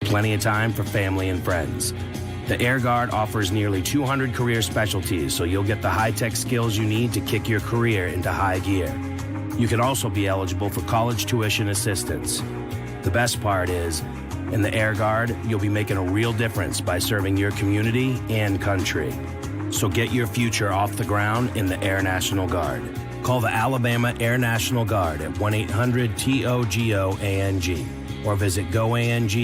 plenty of time for family and friends. The Air Guard offers nearly 200 career specialties, so you'll get the high-tech skills you need to kick your career into high gear. You can also be eligible for college tuition assistance. The best part is, in the Air Guard, you'll be making a real difference by serving your community and country. So get your future off the ground in the Air National Guard. Call the Alabama Air National Guard at 1-800-TOGO-ANG or visit goang.com/AL.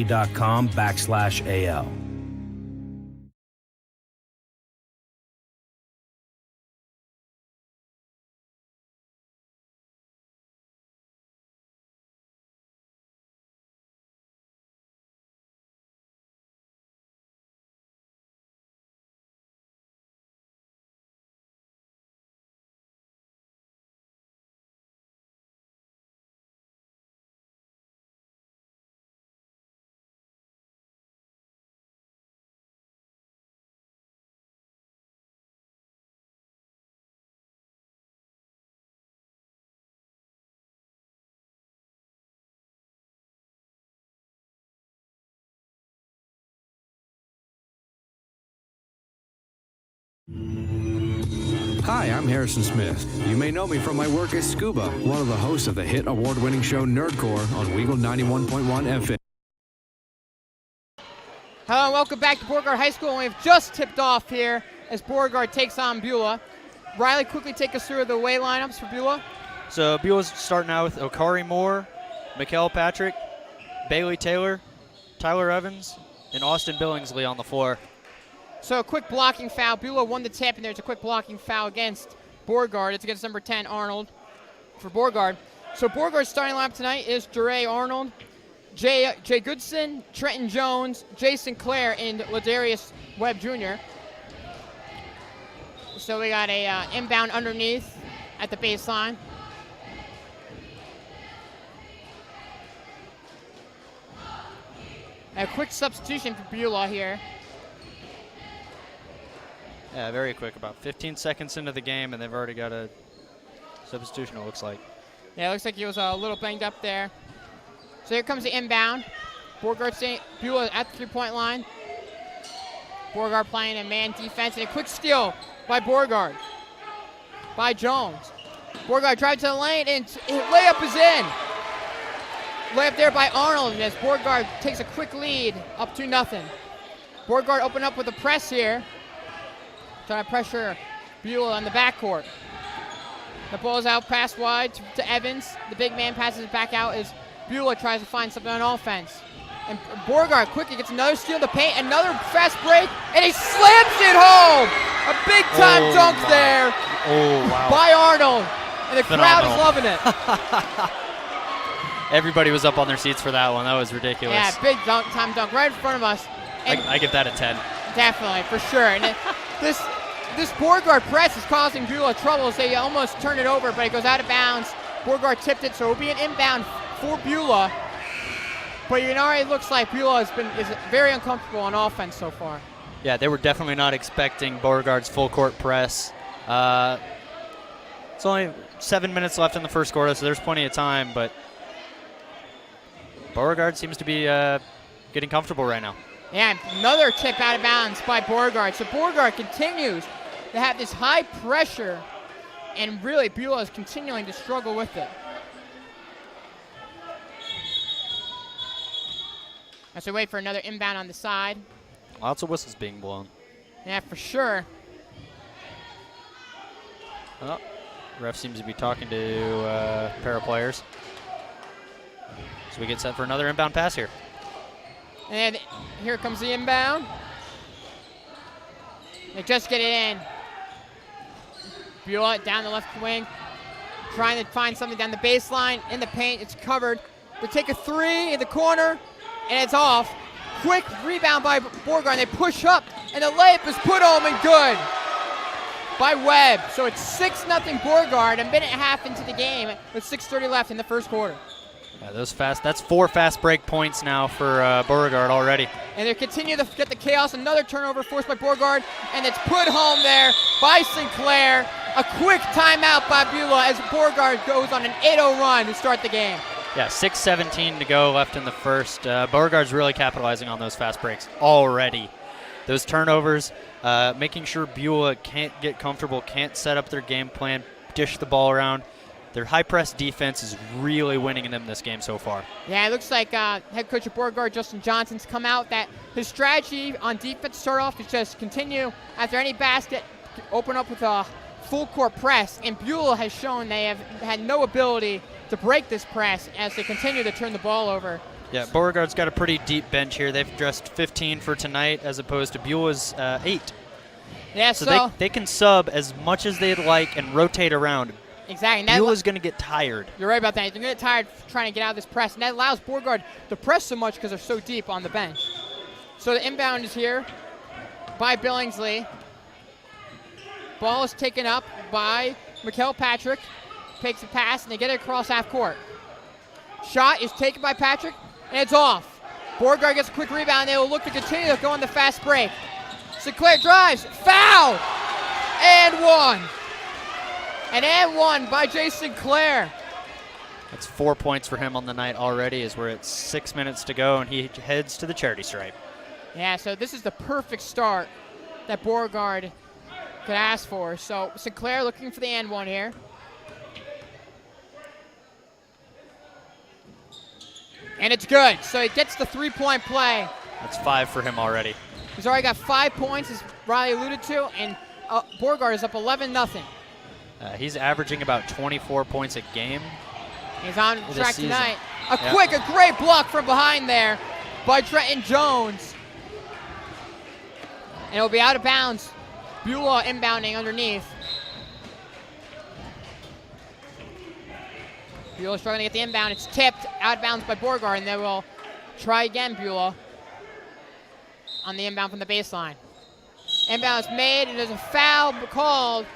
Hi, I'm Harrison Smith. You may know me from my work as Scuba, one of the hosts of the hit award-winning show Nerdcore on Weagle 91.1 FM. Hello and welcome back to Beauregard High School. We've just tipped off here as Beauregard takes on Beulah. Riley, quickly take us through the away lineups for Beulah. So Beulah's starting out with Okari Moore, Mikkel Patrick, Bailey Taylor, Tyler Evans, and Austin Billingsley on the floor. So a quick blocking foul. Beulah won the tip, and there's a quick blocking foul against Beauregard. It's against number 10, Arnold, for Beauregard. So Beauregard's starting lineup tonight is Jure Arnold, Jay Goodson, Trenton Jones, Jason Clare, and Ladarius Webb Jr. So we got a inbound underneath at the baseline. A quick substitution for Beulah here. Yeah, very quick. About 15 seconds into the game, and they've already got a substitution, it looks like. Yeah, it looks like he was a little banged up there. So here comes the inbound. Beauregard staying, Beulah at the three-point line. Beauregard playing a man defense, and a quick steal by Beauregard. By Jones. Beauregard drives to the lane, and layup is in. Layup there by Arnold, as Beauregard takes a quick lead, up 2-0. Beauregard open up with a press here. Trying to pressure Beulah on the backcourt. The ball's out, pass wide to Evans. The big man passes it back out as Beulah tries to find something on offense. And Beauregard quickly gets another steal in the paint, another fast break, and he slams it home! A big-time dunk there by Arnold, and the crowd is loving it. Everybody was up on their seats for that one. That was ridiculous. Yeah, big time dunk right in front of us. And I give that a 10. Definitely, for sure. And this Beauregard press is causing Beulah trouble as they almost turn it over, but it goes out of bounds. Beauregard tipped it, so it will be an inbound for Beulah. But it already looks like Beulah is very uncomfortable on offense so far. Yeah, they were definitely not expecting Beauregard's full court press. It's only 7 minutes left in the first quarter, so there's plenty of time, but Beauregard seems to be getting comfortable right now. Yeah, another tip out of bounds by Beauregard. So Beauregard continues to have this high pressure, and really Beulah is continuing to struggle with it. As we wait for another inbound on the side. Lots of whistles being blown. Yeah, for sure. Oh, ref seems to be talking to a pair of players. So we get set for another inbound pass here. And here comes the inbound. They just get it in. Beulah down the left wing, trying to find something down the baseline. In the paint, it's covered. They take a three in the corner, and it's off. Quick rebound by Beauregard, and they push up, and the layup is put home and good by Webb. So it's 6-0 Beauregard, a minute and a half into the game with 6:30 left in the first quarter. Yeah, that's 4 fast break points now for Beauregard already. And they continue to get the chaos. Another turnover forced by Beauregard, and it's put home there by Sinclair. A quick timeout by Beulah as Beauregard goes on an 8-0 run to start the game. Yeah, 6:17 to go left in the first. Beauregard's really capitalizing on those fast breaks already. Those turnovers, making sure Beulah can't get comfortable, can't set up their game plan, dish the ball around. Their high press defense is really winning them this game so far. Yeah, it looks like head coach of Beauregard, Justin Johnson's come out that his strategy on defense to start off is just continue after any basket, open up with a full court press, and Beulah has shown they have had no ability to break this press as they continue to turn the ball over. Yeah, Beauregard's got a pretty deep bench here. They've dressed 15 for tonight as opposed to Beulah's 8. Yeah, so they can sub as much as they'd like and rotate around. Exactly. Beulah's going to get tired. You're right about that. They're going to get tired trying to get out of this press, and that allows Beauregard to press so much because they're so deep on the bench. So the inbound is here by Billingsley. Ball is taken up by Mikel Patrick. Takes a pass, and they get it across half court. Shot is taken by Patrick, and it's off. Beauregard gets a quick rebound. They will look to continue to go on the fast break. Sinclair drives, foul, and one. And one by Jay Sinclair. That's 4 points for him on the night already as we're at 6 minutes to go, and he heads to the charity stripe. Yeah, so this is the perfect start that Beauregard could ask for. So Sinclair looking for the and one here. And it's good. So he gets the three-point play. That's 5 for him already. He's already got 5 points, as Riley alluded to, and Beauregard is up 11-0. He's averaging about 24 points a game. He's on track season. tonight. A great block from behind there by Trenton Jones. And it'll be out of bounds. Beulah inbounding underneath. Beulah struggling to get the inbound. It's tipped out of bounds by Beauregard, and they will try again, Beulah, on the inbound from the baseline. Inbound is made, and there's a foul called.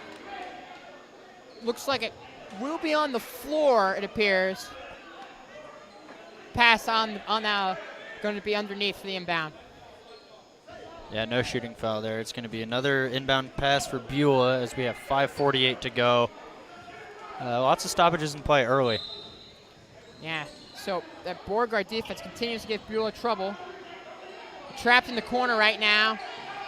Looks like it will be on the floor, it appears. Pass on going to be underneath for the inbound. Yeah, no shooting foul there. It's going to be another inbound pass for Beulah as we have 5:48 to go. Lots of stoppages in play early. Yeah, so that Beauregard defense continues to give Beulah trouble. Trapped in the corner right now.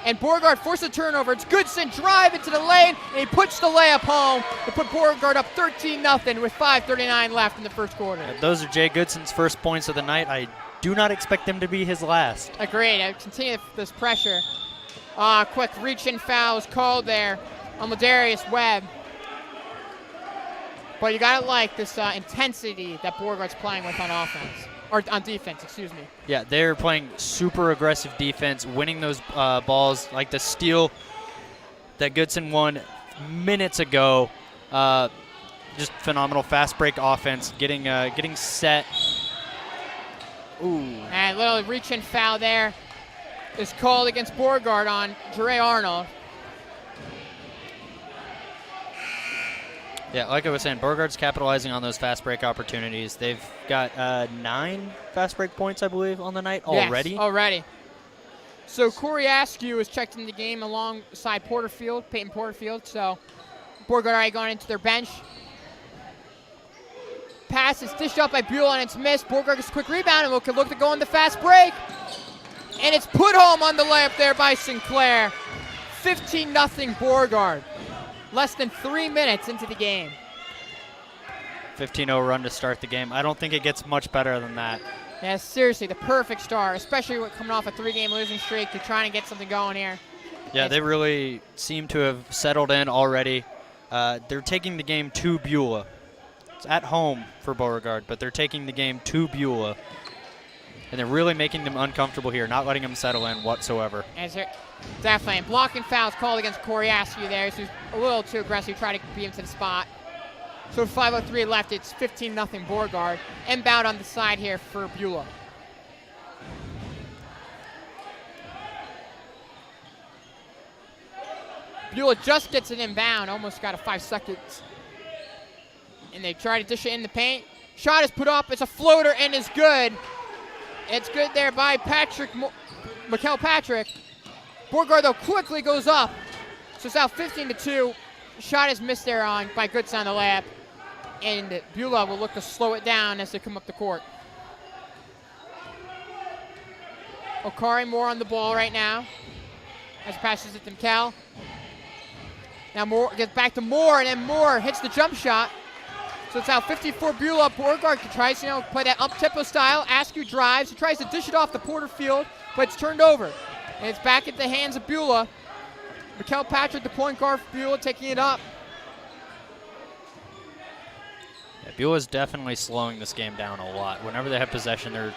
And Beauregard forces a turnover. It's Goodson drive into the lane, and he puts the layup home to put Beauregard up 13-0 with 5:39 left in the first quarter. Those are Jay Goodson's first points of the night. I do not expect them to be his last. Agreed. I continue this pressure. Quick reach-in foul is called there on Ladarius Webb. But you got to like this intensity that Beauregard's playing with on offense. Or on defense, excuse me. Yeah, they're playing super aggressive defense, winning those balls, like the steal that Goodson won minutes ago. Just phenomenal fast break offense, getting set. Ooh. And a little reach-in foul there is called against Beauregard on Jere Arnold. Yeah, like I was saying, Beauregard's capitalizing on those fast break opportunities. They've got 9 fast break points, I believe, on the night already. Yes, already. So Corey Askew is checked in the game alongside Peyton Porterfield. So Beauregard already gone into their bench. Pass is dished up by Beulah, and it's missed. Beauregard gets a quick rebound, and will look to go on the fast break. And it's put home on the layup there by Sinclair. 15-0 Beauregard. Less than 3 minutes into the game. 15-0 run to start the game. I don't think it gets much better than that. Yeah, seriously, the perfect start, especially coming off a 3-game losing streak. They're trying to get something going here. Yeah, they really seem to have settled in already. They're taking the game to Beulah. It's at home for Beauregard, but they're taking the game to Beulah. And they're really making them uncomfortable here, not letting them settle in whatsoever. Definitely. And blocking fouls called against Corey Askew there. So he's a little too aggressive, trying to beat him to the spot. So with 5:03 left, it's 15-0 Beauregard. Inbound on the side here for Beulah. Beulah just gets it inbound, almost got a 5 seconds. And they try to dish it in the paint. Shot is put up, it's a floater, and is good. It's good there by Mikel Patrick. Beauregard, though, quickly goes up. So it's now 15-2. Shot is missed there by Goodson on the layup. and Beulah will look to slow it down as they come up the court. Okari Moore on the ball right now as passes it to Cal. Now Moore gets back to Moore, and then Moore hits the jump shot. So it's out 54 Beulah. Beauregard tries to play that up-tempo style. Askew drives. He tries to dish it off the Porterfield, but it's turned over. And it's back at the hands of Beulah. Mikel Patrick, the point guard for Beulah, taking it up. Yeah, Beulah's definitely slowing this game down a lot. Whenever they have possession, they're...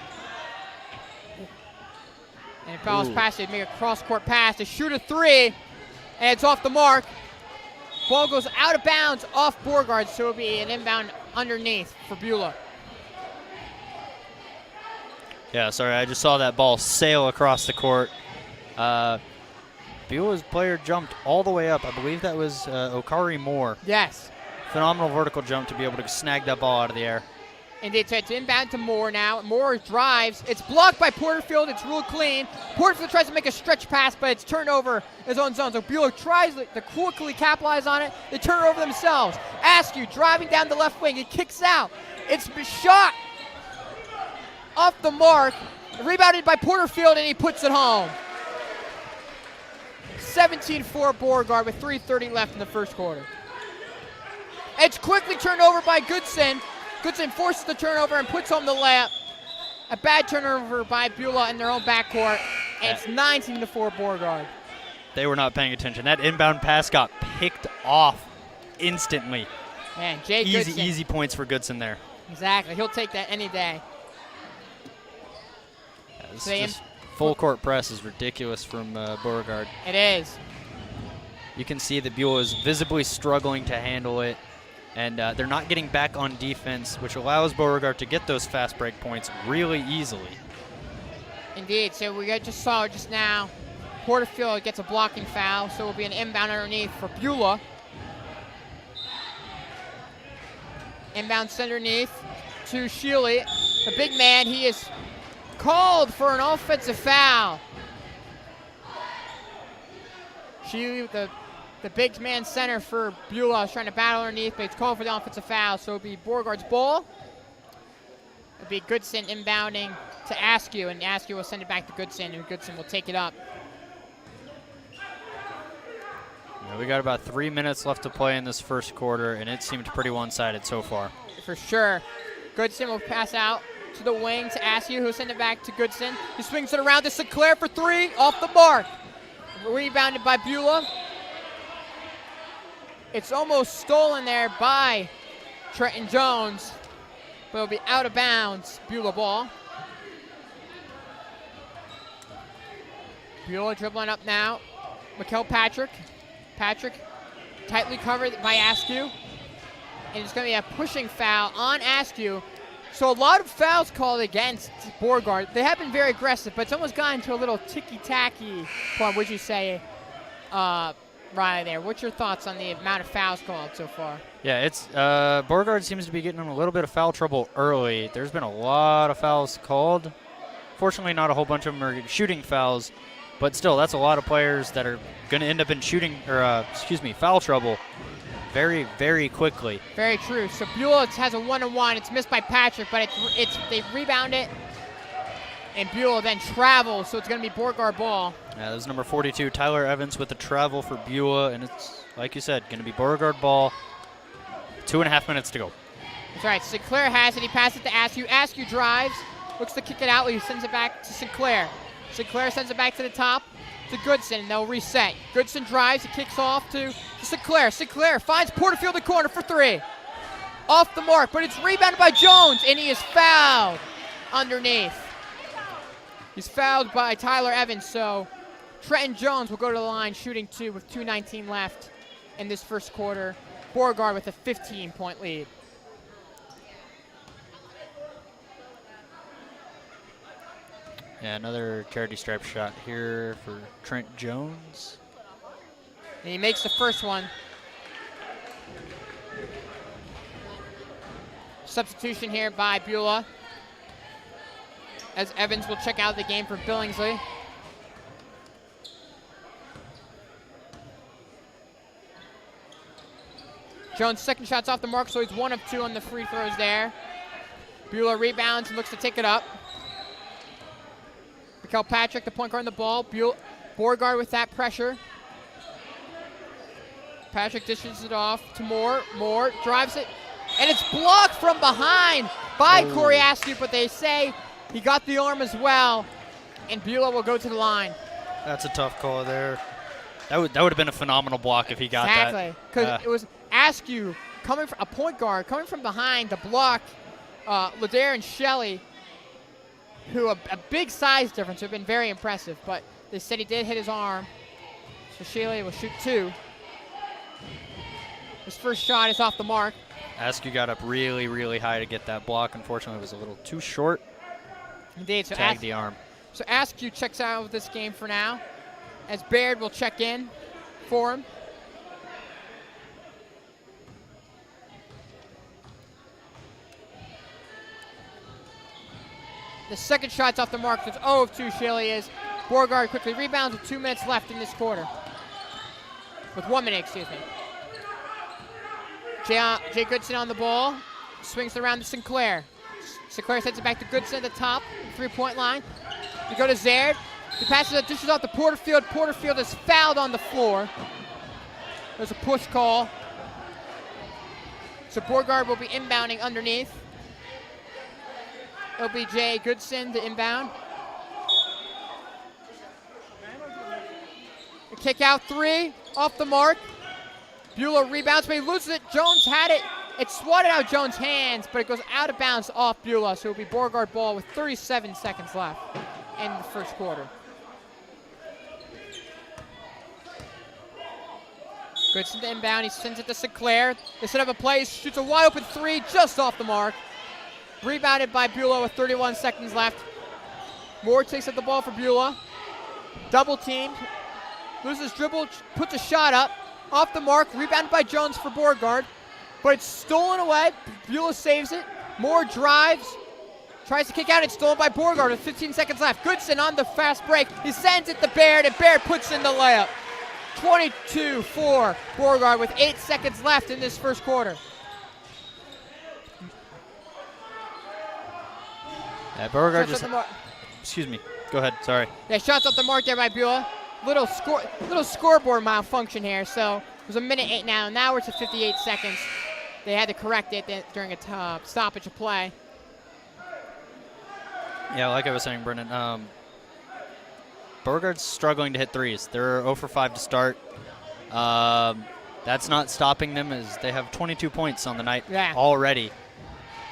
And Fowles pass, they make a cross-court pass. They shoot a three, and it's off the mark. Ball goes out of bounds off Beauregard, so it'll be an inbound underneath for Beulah. Yeah, sorry, I just saw that ball sail across the court. Beulah's player jumped all the way up. I believe that was Okari Moore. Yes. Phenomenal vertical jump to be able to snag that ball out of the air. Indeed, so it's inbound to Moore now. Moore drives. It's blocked by Porterfield. It's ruled clean. Porterfield tries to make a stretch pass, but it's turned over his own zone. So Beulah tries to quickly capitalize on it. They turn it over themselves. Askew driving down the left wing. He kicks out. It's shot off the mark. Rebounded by Porterfield, and he puts it home. 17-4 Beauregard with 3:30 left in the first quarter. It's quickly turned over by Goodson. Goodson forces the turnover and puts home the layup. A bad turnover by Beulah in their own backcourt. And it's 19-4 Beauregard. They were not paying attention. That inbound pass got picked off instantly. Man, Jay Goodson. Easy points for Goodson there. Exactly. He'll take that any day. Yeah, this full court press is ridiculous from Beauregard. It is. You can see that Beulah is visibly struggling to handle it. And they're not getting back on defense, which allows Beauregard to get those fast break points really easily. Indeed. So we just saw just now, Porterfield gets a blocking foul, so it will be an inbound underneath for Beulah. Inbound underneath to Shealy. The big man, he is called for an offensive foul. Shealy with the big man center for Beulah is trying to battle underneath, but it's called for the offensive foul, so it'll be Beauregard's ball. It'll be Goodson inbounding to Askew, and Askew will send it back to Goodson, and Goodson will take it up. Yeah, we got about 3 minutes left to play in this first quarter, and it seemed pretty one-sided so far. For sure. Goodson will pass out to the wing to Askew, who'll send it back to Goodson. He swings it around to Sinclair for three, off the mark. Rebounded by Beulah. It's almost stolen there by Trenton Jones, but it'll be out of bounds. Beulah ball. Beulah dribbling up now. Mikel Patrick. Patrick tightly covered by Askew. And it's going to be a pushing foul on Askew. So a lot of fouls called against Beauregard. They have been very aggressive, but it's almost gotten to a little ticky-tacky point, would you say, Riley there. What's your thoughts on the amount of fouls called so far? Yeah, it's Beauregard seems to be getting in a little bit of foul trouble early. There's been a lot of fouls called. Fortunately, not a whole bunch of them are shooting fouls, but still, that's a lot of players that are going to end up in foul trouble very, very quickly. Very true. So Beulah has a 1-on-1. It's missed by Patrick, but they rebound it, and Beulah then travels, so it's going to be Beauregard ball. Yeah, there's number 42, Tyler Evans, with the travel for Beulah, and it's, like you said, going to be Beauregard ball. 2.5 minutes to go. That's right. Sinclair has it. He passes it to Askew. Askew drives, looks to kick it out. He sends it back to Sinclair. Sinclair sends it back to the top to Goodson, and they'll reset. Goodson drives. He kicks off to Sinclair. Sinclair finds Porterfield in the corner for three. Off the mark, but it's rebounded by Jones, and he is fouled underneath. He's fouled by Tyler Evans, so Trenton Jones will go to the line shooting two with 2:19 left in this first quarter. Beauregard with a 15-point lead. Yeah, another charity stripe shot here for Trent Jones. And he makes the first one. Substitution here by Beulah, as Evans will check out the game for Billingsley. Jones' second shot's off the mark, so he's 1 of 2 on the free throws there. Beulah rebounds and looks to take it up. Patrick, the point guard on the ball. Beauregard with that pressure. Patrick dishes it off to Moore. Moore drives it, and it's blocked from behind by Corey Askew, but they say he got the arm as well, and Beulah will go to the line. That's a tough call there. That would have been a phenomenal block if he got that. Exactly, because it was Askew coming from a point guard coming from behind to block Ladare and Shelley, who a big size difference have been very impressive, but they said he did hit his arm, so Shelley will shoot 2. His first shot is off the mark. Askew got up really, really high to get that block. Unfortunately, it was a little too short. Indeed. So tagged the arm. So Askew checks out of this game for now, as Baird will check in for him. The second shot's off the mark. So it's 0 of 2, Shelley is. Beauregard quickly rebounds with 2 minutes left in this quarter. With 1 minute, excuse me. Jay Goodson on the ball. Swings around to Sinclair. Sinclair sends it back to Goodson at the top, 3-point line. We go to Zaire. He passes it, dishes off to Porterfield. Porterfield is fouled on the floor. There's a push call. So Beauregard will be inbounding underneath. It'll be Jay Goodson to inbound. A kick out 3, off the mark. Beulah rebounds, but he loses it. Jones had it. It swatted out Jones' hands, but it goes out of bounds off Beulah, so it'll be Beauregard ball with 37 seconds left in the first quarter. Goodson to inbound. He sends it to Sinclair. They set up a play. He shoots a wide open 3 just off the mark. Rebounded by Beulah with 31 seconds left. Moore takes up the ball for Beulah. Double teamed. Loses dribble, puts a shot up. Off the mark, rebounded by Jones for Beauregard. But it's stolen away. Beulah saves it. Moore drives. Tries to kick out. It's stolen by Beauregard with 15 seconds left. Goodson on the fast break. He sends it to Baird, and Baird puts in the layup. 22-4 Beauregard with 8 seconds left in this first quarter. Yeah, Beauregard just... Excuse me. Go ahead. Sorry. Yeah, shots off the mark there by Beulah. Little scoreboard malfunction here. So it was 1:08 now. Now we're to 58 seconds. They had to correct it during a stoppage of play. Yeah, like I was saying, Brendan, Beauregard's struggling to hit threes. They're 0 for 5 to start. That's not stopping them, as they have 22 points on the night already.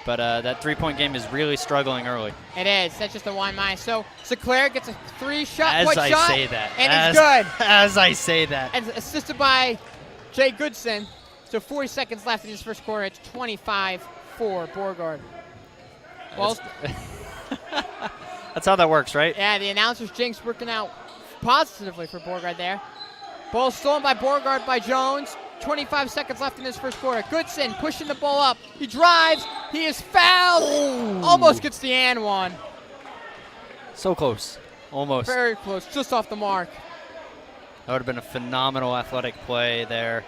But that 3-point game is really struggling early. It is. That's just a one minus. So Sinclair gets a 3-shot. As I say that. And it's good. As I say that. And assisted by Jay Goodson. So 40 seconds left in this first quarter. It's 25-4 Beauregard. Well, that's how that works, right? Yeah, the announcer's jinx working out positively for Beauregard there. Ball stolen by Beauregard by Jones. 25 seconds left in this first quarter. Goodson pushing the ball up. He drives. He is fouled. Ooh. Almost gets the and one. So close. Almost. Very close. Just off the mark. That would have been a phenomenal athletic play there.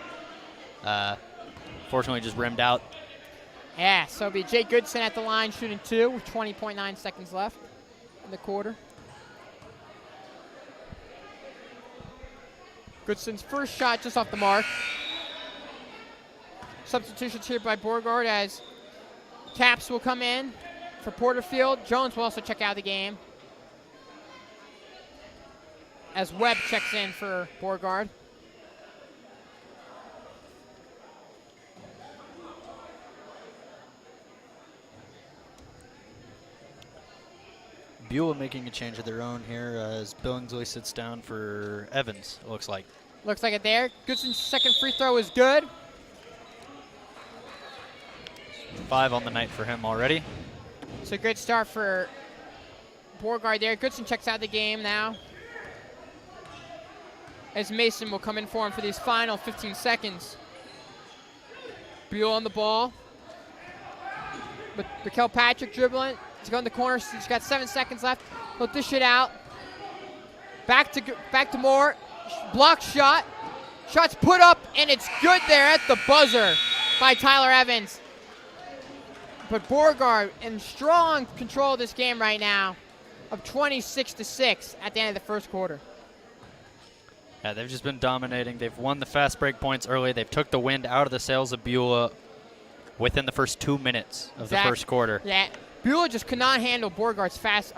Fortunately, just rimmed out. Yeah, so it'll be Jay Goodson at the line shooting 2 with 20.9 seconds left in the quarter. Goodson's first shot just off the mark. Substitutions here by Beauregard as Caps will come in for Porterfield. Jones will also check out of the game as Webb checks in for Beauregard. Beulah making a change of their own here as Billingsley sits down for Evans, it looks like. Looks like it there. Goodson's second free throw is good. 5 on the night for him already. It's a good start for Beauregard there. Goodson checks out the game now, as Mason will come in for him for these final 15 seconds. Beulah on the ball. But Mikel Patrick dribbling. He's going to the corner. He's got 7 seconds left. He'll dish it out. Back to Moore. Block shot. Shot's put up, and it's good there at the buzzer. by Tyler Evans. But Beauregard in strong control of this game right now, of 26-6 at the end of the first quarter. Yeah, they've just been dominating. They've won the fast break points early. They've took the wind out of the sails of Beulah within the first 2 minutes of the first quarter. Yeah, Beulah just could not handle Beauregard's fast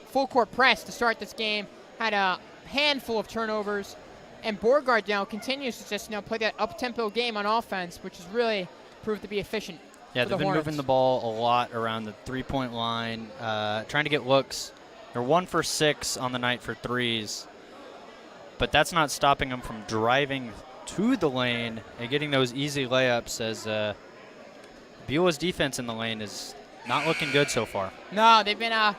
full court press to start this game. Had a handful of turnovers, and Beauregard continues to just play that up-tempo game on offense, which has really proved to be efficient. Yeah, they've been moving the ball a lot around the three-point line, trying to get looks. They're 1 for 6 on the night for threes, but that's not stopping them from driving to the lane and getting those easy layups, as Beulah's defense in the lane is not looking good so far. No, they've been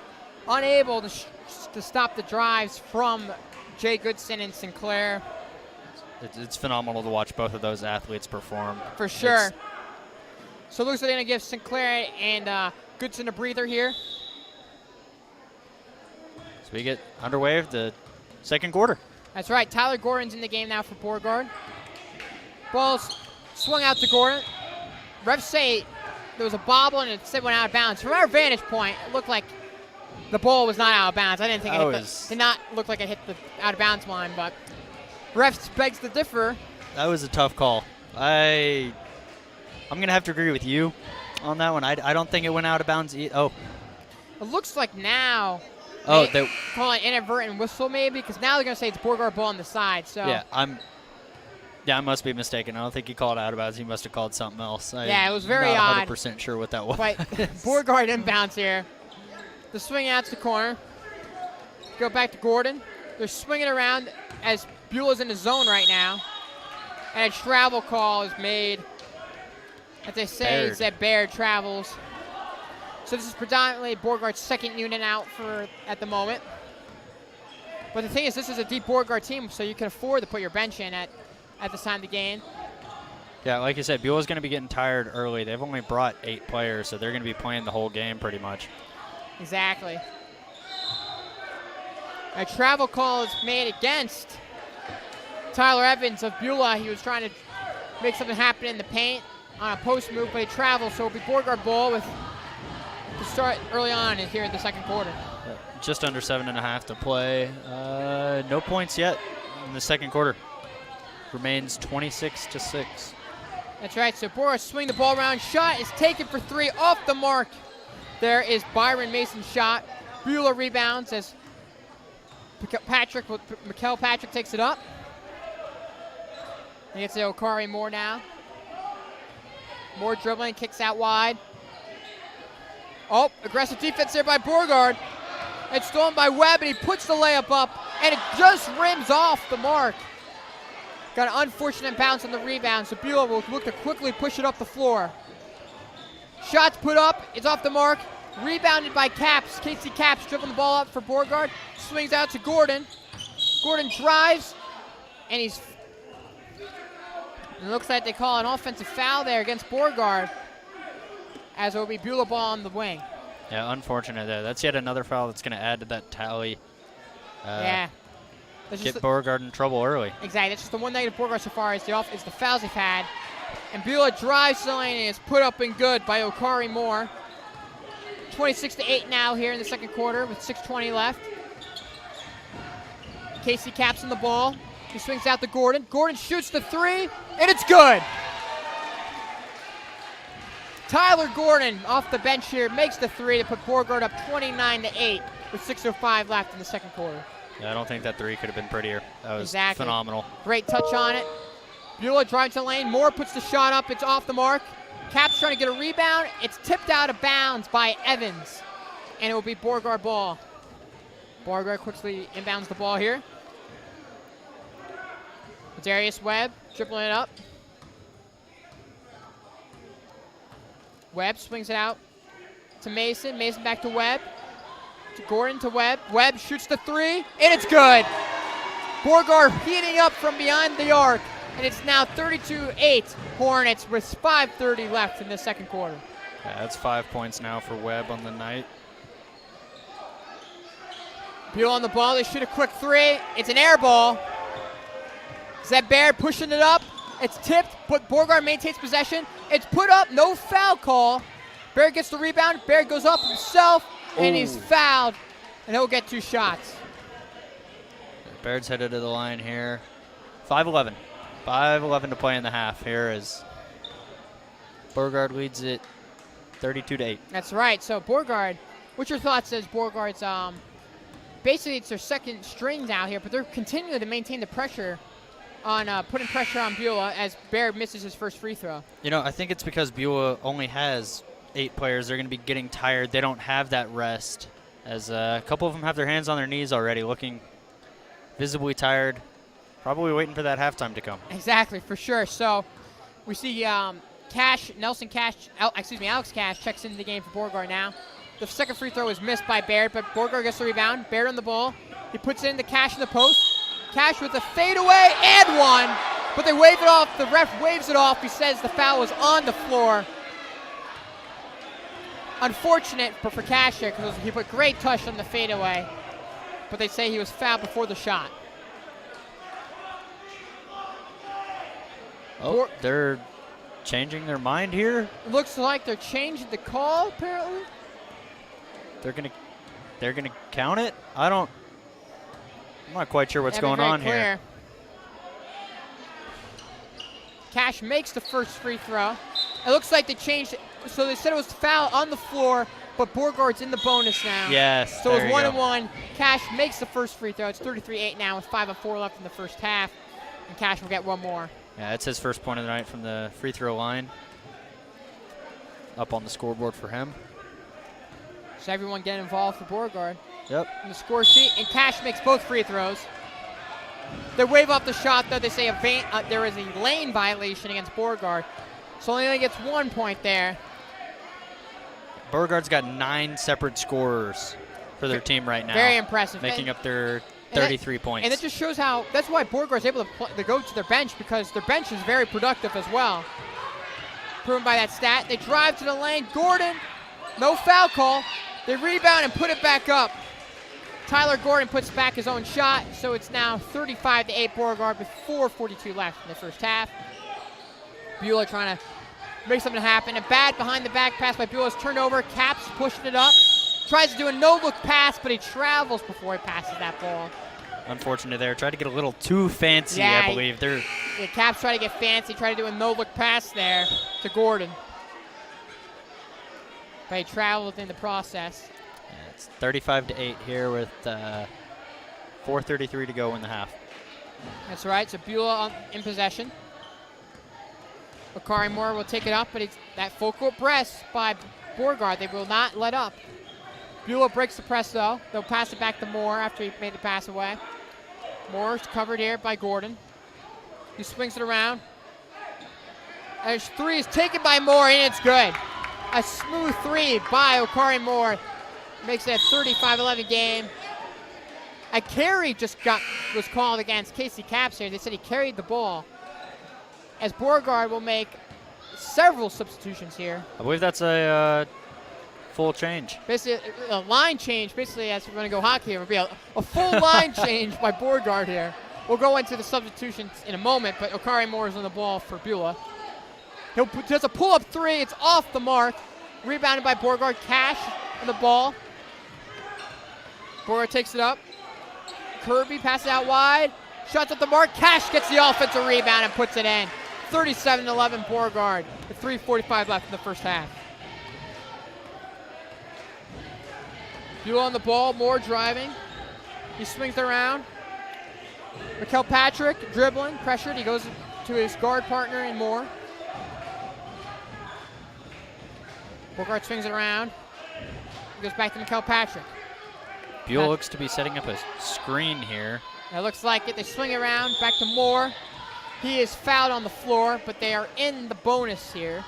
unable to stop the drives from Jay Goodson and Sinclair. It's phenomenal to watch both of those athletes perform. For sure. So it looks like they're going to give Sinclair and Goodson a breather here. So we get underway with the second quarter. That's right. Tyler Gordon's in the game now for Beauregard. Ball's swung out to Gordon. Refs say there was a bobble and it went out of bounds. From our vantage point, it looked like the ball was not out of bounds. I didn't think it did not look like it hit the out of bounds line, but refs begs to differ. That was a tough call. I'm going to have to agree with you on that one. I don't think it went out of bounds. It looks like now they call it inadvertent whistle maybe, because now they're going to say it's Beauregard ball on the side. So I must be mistaken. I don't think he called out of bounds. He must have called something else. It was very odd. odd. 100% sure what that was. But Beauregard inbounds here. The swing out to the corner. Go back to Gordon. They're swinging around as Beulah's in the zone right now. And a travel call is made. As they say, it's that Baird travels. So this is predominantly Beauregard's second unit out at the moment. But the thing is, this is a deep Beauregard team, so you can afford to put your bench in at this time of the game. Yeah, like you said, Beulah's going to be getting tired early. They've only brought 8 players, so they're going to be playing the whole game pretty much. Exactly. A travel call is made against Tyler Evans of Beulah. He was trying to make something happen in the paint on a post move, but he traveled, so it'll be Beauregard ball to start early on here in the second quarter. Just under 7.5 to play. No points yet in the second quarter. Remains 26-6. That's right, so Beauregard swing the ball around. Shot is taken for 3 off the mark. There is Byron Mason's shot. Beulah rebounds as Mikael Patrick takes it up. He gets to Okari Moore now. Moore dribbling, kicks out wide. Oh, aggressive defense there by Beauregard. It's stolen by Webb, and he puts the layup up, and it just rims off the mark. Got an unfortunate bounce on the rebound, so Beulah will look to quickly push it up the floor. Shots put up, it's off the mark. Rebounded by Caps. Casey Caps dribbling the ball up for Beauregard. Swings out to Gordon. Gordon drives, and it looks like they call an offensive foul there against Beauregard, as it will be Beulah ball on the wing. Yeah, unfortunate there. That's yet another foul that's going to add to that tally. Yeah. Get Beauregard in trouble early. Exactly. That's just the one negative Beauregard so far is the fouls they've had. And Beulah drives to the lane and is put up and good by Okari Moore. 26-8 now here in the second quarter with 6:20 left. Casey Caps in the ball. He swings out to Gordon. Gordon shoots the 3, and it's good. Tyler Gordon off the bench here makes the 3 to put Beauregard up 29-8 with 6:05 left in the second quarter. Yeah, I don't think that 3 could have been prettier. That was phenomenal. Great touch on it. Beulah drives to the lane. Moore puts the shot up. It's off the mark. Caps trying to get a rebound. It's tipped out of bounds by Evans, and it will be Beauregard ball. Beauregard quickly inbounds the ball here. Darius Webb dribbling it up. Webb swings it out to Mason. Mason back to Webb. To Gordon to Webb. Webb shoots the 3, and it's good. Beauregard heating up from behind the arc, and it's now 32-8 Hornets with 5:30 left in the second quarter. Yeah, that's 5 points now for Webb on the night. Beulah on the ball. They shoot a quick 3. It's an air ball. Zeb Baird pushing it up. It's tipped, but Beauregard maintains possession. It's put up, no foul call. Baird gets the rebound. Baird goes up himself, and he's fouled, and he'll get 2 shots. Baird's headed to the line here. 5:11. 5:11 to play in the half here as Beauregard leads it 32-8. That's right. So Beauregard, what's your thoughts as Beauregard's, basically it's their second strings out here, but they're continuing to maintain the pressure on putting pressure on Beulah as Baird misses his first free throw. You know, I think it's because Beulah only has 8 players. They're going to be getting tired. They don't have that rest, as a couple of them have their hands on their knees already, looking visibly tired, probably waiting for that halftime to come. Exactly, for sure. So we see Alex Cash checks into the game for Beauregard now. The second free throw is missed by Baird, but Beauregard gets the rebound. Baird on the ball. He puts it in the Cash in the post. Cash with a fadeaway and one, but they wave it off. The ref waves it off. He says the foul was on the floor. Unfortunate for Cash here because he put great touch on the fadeaway, but they say he was fouled before the shot. Oh, they're changing their mind here. Looks like they're changing the call, apparently. They're gonna count it. I'm not quite sure what's going on here. Cash makes the first free throw. It looks like they changed it. So they said it was foul on the floor, but Beauregard's in the bonus now. Yes. So it's 1-1. Cash makes the first free throw. It's 33-8 now with 5:04 left in the first half. And Cash will get one more. Yeah, that's his first point of the night from the free throw line. Up on the scoreboard for him. So everyone get involved for Beauregard. Yep. In the score sheet, and Cash makes both free throws. They wave off the shot, though. They say there is a lane violation against Beauregard. So he only gets 1 point there. Beauregard's got 9 separate scorers for their team right now. Very impressive. Making up their 33 points. And it just shows how, that's why Beauregard's able to go to their bench, because their bench is very productive as well. Proven by that stat. They drive to the lane. Gordon, no foul call. They rebound and put it back up. Tyler Gordon puts back his own shot, so it's now 35-8 Beauregard with 4:42 left in the first half. Beulah trying to make something happen. A bad behind-the-back pass by Beulah's turned over. Caps pushing it up. Tries to do a no-look pass, but he travels before he passes that ball. Unfortunate there. Tried to get a little too fancy, Yeah, I believe. The Caps try to get fancy, try to do a no-look pass there to Gordon. But he traveled in the process. Yeah, it's 35-8 here with 4:33 to go in the half. That's right, so Beulah in possession. Bakari Moore will take it up, but it's that full court press by Beauregard. They will not let up. Beulah breaks the press, though. They'll pass it back to Moore after he made the pass away. Moore's covered here by Gordon. He swings it around. And his three is taken by Moore, and it's good. A smooth three by Bakari Moore makes it a 35-11 game. A carry was called against Casey Caps here. They said he carried the ball. As Beauregard will make several substitutions here. I believe that's a full change. Basically, a line change, basically, as we're going to go hockey here, will be a full line change by Beauregard here. We'll go into the substitutions in a moment, but Bakari Moore is on the ball for Beulah. He does a pull-up three. It's off the mark. Rebounded by Beauregard. Cash on the ball. Beauregard takes it up. Kirby passes out wide. Shots at the mark. Cash gets the offensive rebound and puts it in. 37-11 Beauregard with 3:45 left in the first half. Beulah on the ball. Moore driving. He swings around. Patrick dribbling, pressured. He goes to his guard partner in Moore. Beauregard swings it around. He goes back to Patrick. Beulah looks to be setting up a screen here. It looks like it. They swing around, back to Moore. He is fouled on the floor, but they are in the bonus here.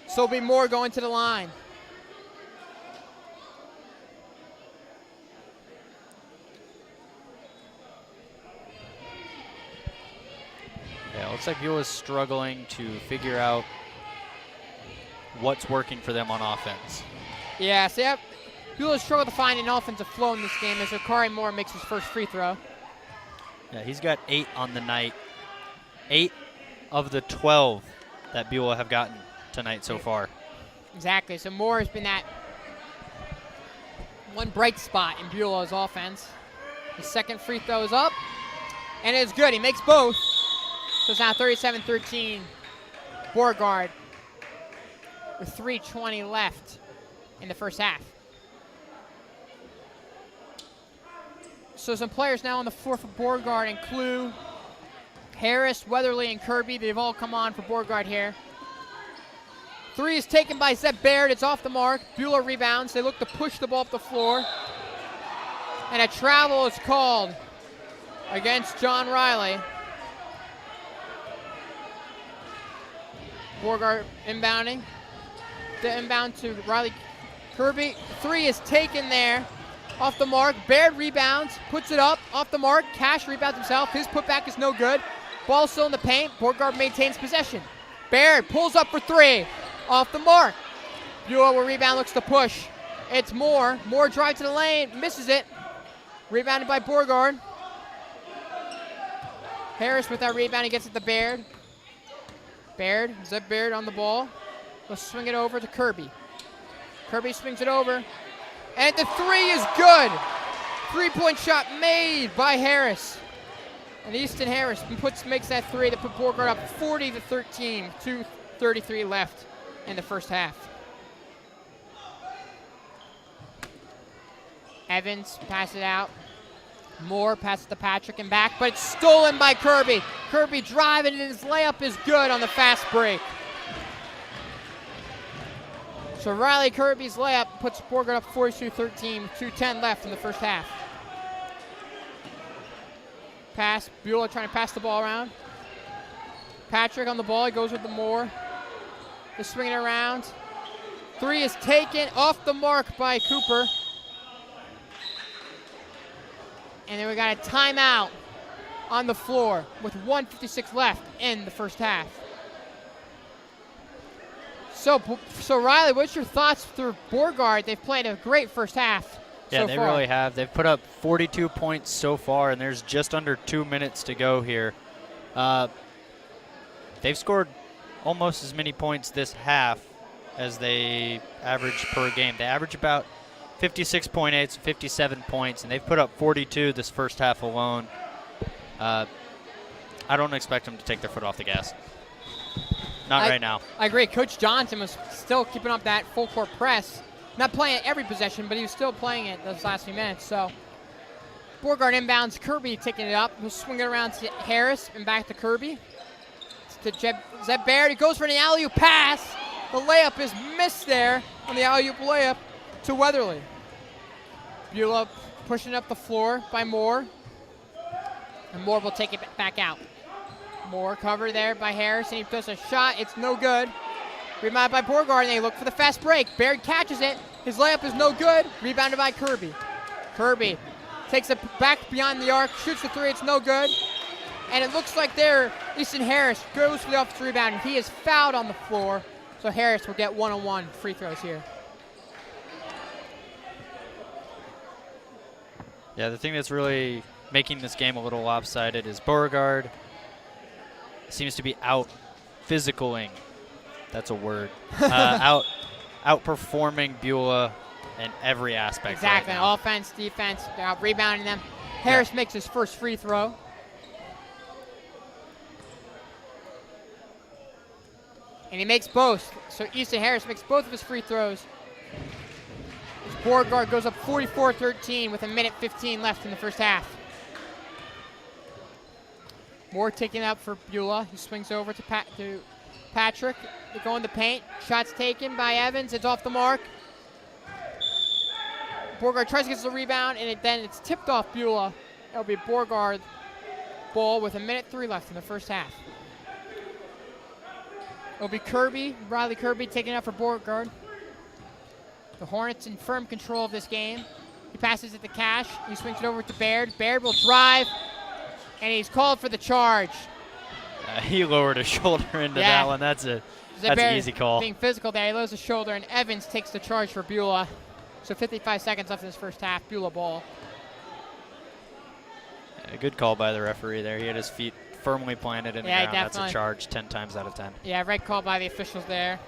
So it'll be Moore going to the line. Yeah, it looks like Beulah's struggling to figure out what's working for them on offense. Yeah, so Beulah struggled to find an offensive flow in this game as Bakari Moore makes his first free throw. Yeah, he's got 8 on the night. 8 of the 12 that Beulah have gotten tonight so far. Exactly. So Moore has been that one bright spot in Beulah's offense. His second free throw is up, and it's good. He makes both. So it's now 37-13. Beauregard with 3:20 left in the first half. So some players now on the floor for Beauregard include Harris, Weatherly, and Kirby. They've all come on for Beauregard here. 3 is taken by Zeb Baird. It's off the mark. Beulah rebounds. They look to push the ball up the floor. And a travel is called against John Riley. Beauregard inbounding. The inbound to Riley Kirby. 3 is taken there. Off the mark. Baird rebounds. Puts it up. Off the mark. Cash rebounds himself. His putback is no good. Ball still in the paint. Beauregard maintains possession. Baird pulls up for 3. Off the mark. Beulah will rebound. Looks to push. It's Moore. Moore drives to the lane. Misses it. Rebounded by Beauregard. Harris with that rebound. He gets it to Baird. Zeb Baird on the ball. He'll swing it over to Kirby. Kirby swings it over. And the 3 is good. 3-point shot made by Harris. And Easton Harris makes that 3 to put Beauregard up 40-13. 2:33 left in the first half. Evans passes it out. Moore passes to Patrick and back, but it's stolen by Kirby. Kirby driving, and his layup is good on the fast break. So Riley Kirby's layup puts Beauregard up 42-13, 2:10 left in the first half. Pass, Beulah trying to pass the ball around. Patrick on the ball, he goes with the Moore. They're swinging it around. 3 is taken off the mark by Cooper. And then we got a timeout on the floor with 1:56 left in the first half. So Riley, what's your thoughts through Beauregard? They've played a great first half. Yeah, they really have. They've put up 42 points so far, and there's just under 2 minutes to go here. They've scored almost as many points this half as they average per game. They average about 56.8, 57 points, and they've put up 42 this first half alone. I don't expect them to take their foot off the gas. Not right now. I agree. Coach Johnson was still keeping up that full court press. Not playing it every possession, but he was still playing it those last few minutes. So Beauregard inbounds. Kirby taking it up. He'll swing it around to Harris and back to Kirby. To Zeb Baird. He goes for an alley-oop pass. The layup is missed there on the alley-oop layup to Weatherly. Beulah pushing up the floor by Moore. And Moore will take it back out. Moore covered there by Harris, and he does a shot. It's no good. Rebounded by Beauregard, and they look for the fast break. Baird catches it. His layup is no good. Rebounded by Kirby. Kirby takes it back beyond the arc, shoots the 3. It's no good. And it looks like there, Easton Harris goes for the offensive rebound. He is fouled on the floor, so Harris will get one-on-one free throws here. Yeah, the thing that's really making this game a little lopsided is Beauregard seems to be out physicaling. That's a word. Outperforming Beulah in every aspect. Exactly. Right now. Offense, defense, they're out rebounding them. Harris makes his first free throw. And he makes both. So Easton Harris makes both of his free throws. As Beauregard goes up 44-13 with 1:15 left in the first half. Moore taking it up for Beulah. He swings over to Patrick. They go in the paint. Shots taken by Evans. It's off the mark. Beauregard tries to get the rebound, and then it's tipped off Beulah. It'll be Beauregard ball with 1:03 left in the first half. It'll be Riley Kirby taking it up for Beauregard. The Hornets in firm control of this game. He passes it to Cash. He swings it over to Baird. Baird will drive, and he's called for the charge. He lowered his shoulder into that one. That's an easy call. Being physical there, he lowers his shoulder, and Evans takes the charge for Beulah. So 55 seconds left in this first half. Beulah ball. A good call by the referee there. He had his feet firmly planted in the ground. That's a charge 10 times out of 10. Yeah, red call by the officials there.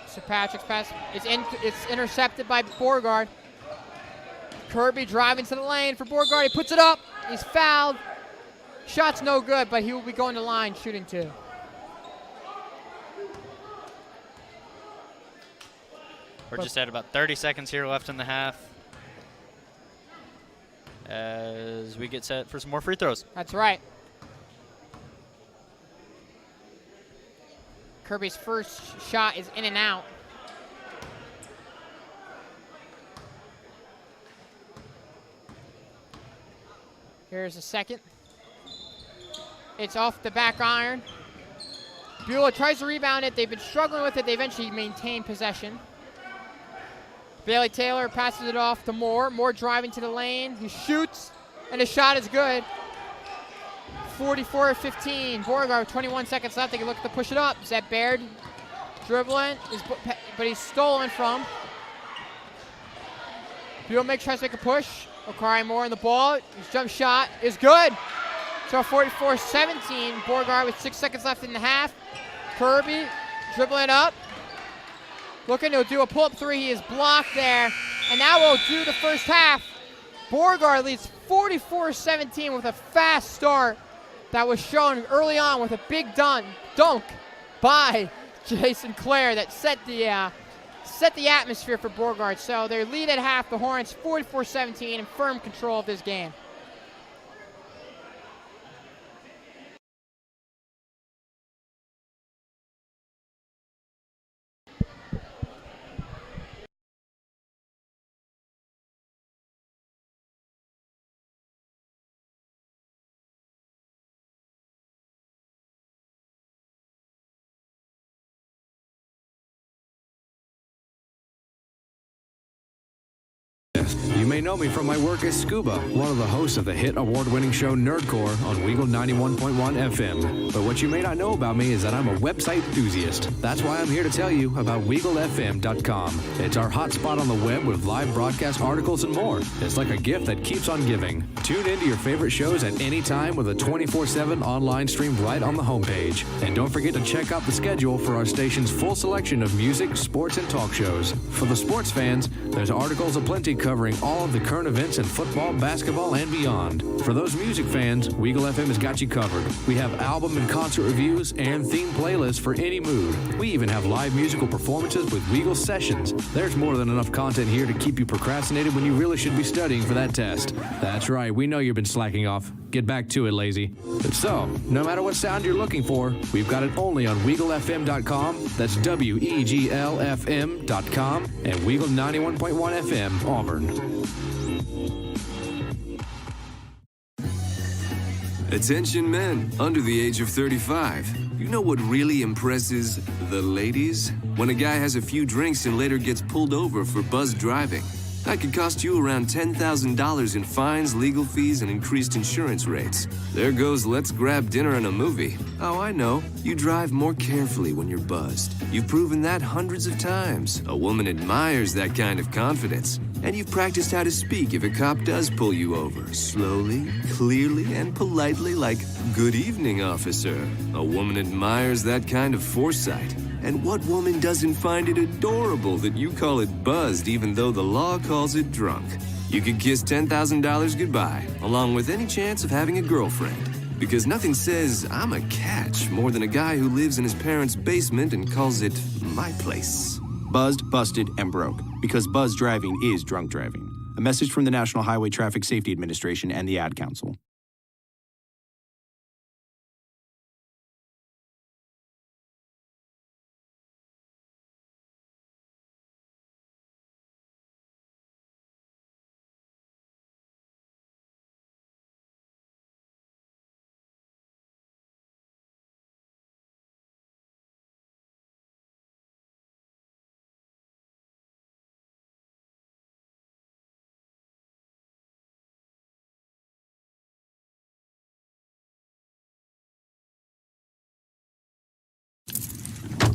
Sir Patrick's pass it's intercepted by Beauregard. Kirby driving to the lane for Beauregard. He puts it up. He's fouled. Shot's no good, but he will be going to line shooting 2. We're just at about 30 seconds here left in the half as we get set for some more free throws. That's right. Kirby's first shot is in and out. Here's the second. It's off the back iron. Beulah tries to rebound it. They've been struggling with it. They eventually maintain possession. Bailey Taylor passes it off to Moore. Moore driving to the lane. He shoots, and his shot is good. 44-15. Beauregard with 21 seconds left. They can look to push it up. Zeb Baird dribbling, but he's stolen from. Beulah tries to make a push. Okari Moore in the ball. His jump shot is good. So 44-17. Beauregard with 6 seconds left in the half. Kirby dribbling up. Looking to do a pull-up 3. He is blocked there. And that will do the first half. Beauregard leads 44-17 with a fast start that was shown early on with a big dunk by Jason Clare that set the atmosphere for Beauregard. So their lead at half, the Hornets 44-17 in firm control of this game. You may know me from my work as Scuba, one of the hosts of the hit award-winning show Nerdcore on Weagle 91.1 FM. But what you may not know about me is that I'm a website enthusiast. That's why I'm here to tell you about WeagleFM.com. It's our hotspot on the web with live broadcast articles and more. It's like a gift that keeps on giving. Tune into your favorite shows at any time with a 24/7 online stream right on the homepage. And don't forget to check out the schedule for our station's full selection of music, sports, and talk shows. For the sports fans, there's articles aplenty covering all of the current events in football, basketball, and beyond. For those music fans, Weagle FM has got you covered. We have album and concert reviews and theme playlists for any mood. We even have live musical performances with Weagle Sessions. There's more than enough content here to keep you procrastinated when you really should be studying for that test. That's right, we know you've been slacking off. Get back to it, lazy. So, no matter what sound you're looking for, we've got it only on WeagleFM.com. That's WeaglFM.com and Weagle 91.1 FM, Auburn. Attention men under the age of 35. You know what really impresses the ladies? When a guy has a few drinks and later gets pulled over for buzz driving. That could cost you around $10,000 in fines, legal fees, and increased insurance rates. There goes let's grab dinner and a movie. Oh, I know. You drive more carefully when you're buzzed. You've proven that hundreds of times. A woman admires that kind of confidence. And you've practiced how to speak if a cop does pull you over. Slowly, clearly, and politely like, "Good evening, officer." A woman admires that kind of foresight. And what woman doesn't find it adorable that you call it buzzed even though the law calls it drunk? You could kiss $10,000 goodbye, along with any chance of having a girlfriend. Because nothing says, "I'm a catch," more than a guy who lives in his parents' basement and calls it my place. Buzzed, busted, and broke. Because buzz driving is drunk driving. A message from the National Highway Traffic Safety Administration and the Ad Council.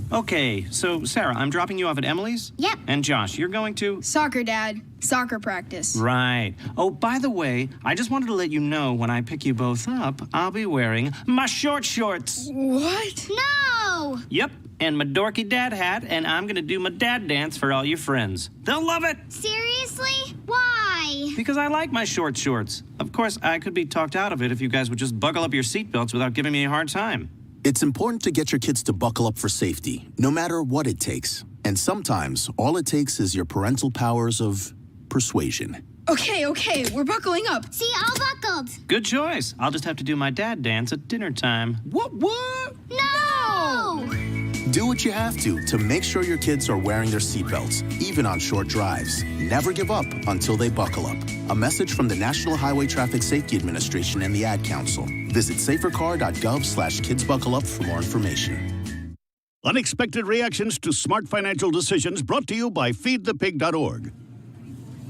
Okay, so Sarah, I'm dropping you off at Emily's? Yep. And Josh, you're going to? Soccer, Dad. Soccer practice. Right. Oh, by the way, I just wanted to let you know when I pick you both up, I'll be wearing my short shorts. What? No! Yep, and my dorky dad hat, and I'm gonna do my dad dance for all your friends. They'll love it! Seriously? Why? Because I like my short shorts. Of course, I could be talked out of it if you guys would just buckle up your seatbelts without giving me a hard time. It's important to get your kids to buckle up for safety, no matter what it takes. And sometimes, all it takes is your parental powers of persuasion. Okay, we're buckling up. See, all buckled. Good choice. I'll just have to do my dad dance at dinner time. What? No! Do what you have to make sure your kids are wearing their seatbelts, even on short drives. Never give up until they buckle up. A message from the National Highway Traffic Safety Administration and the Ad Council. Visit safercar.gov/kidsbuckleup for more information. Unexpected reactions to smart financial decisions brought to you by feedthepig.org.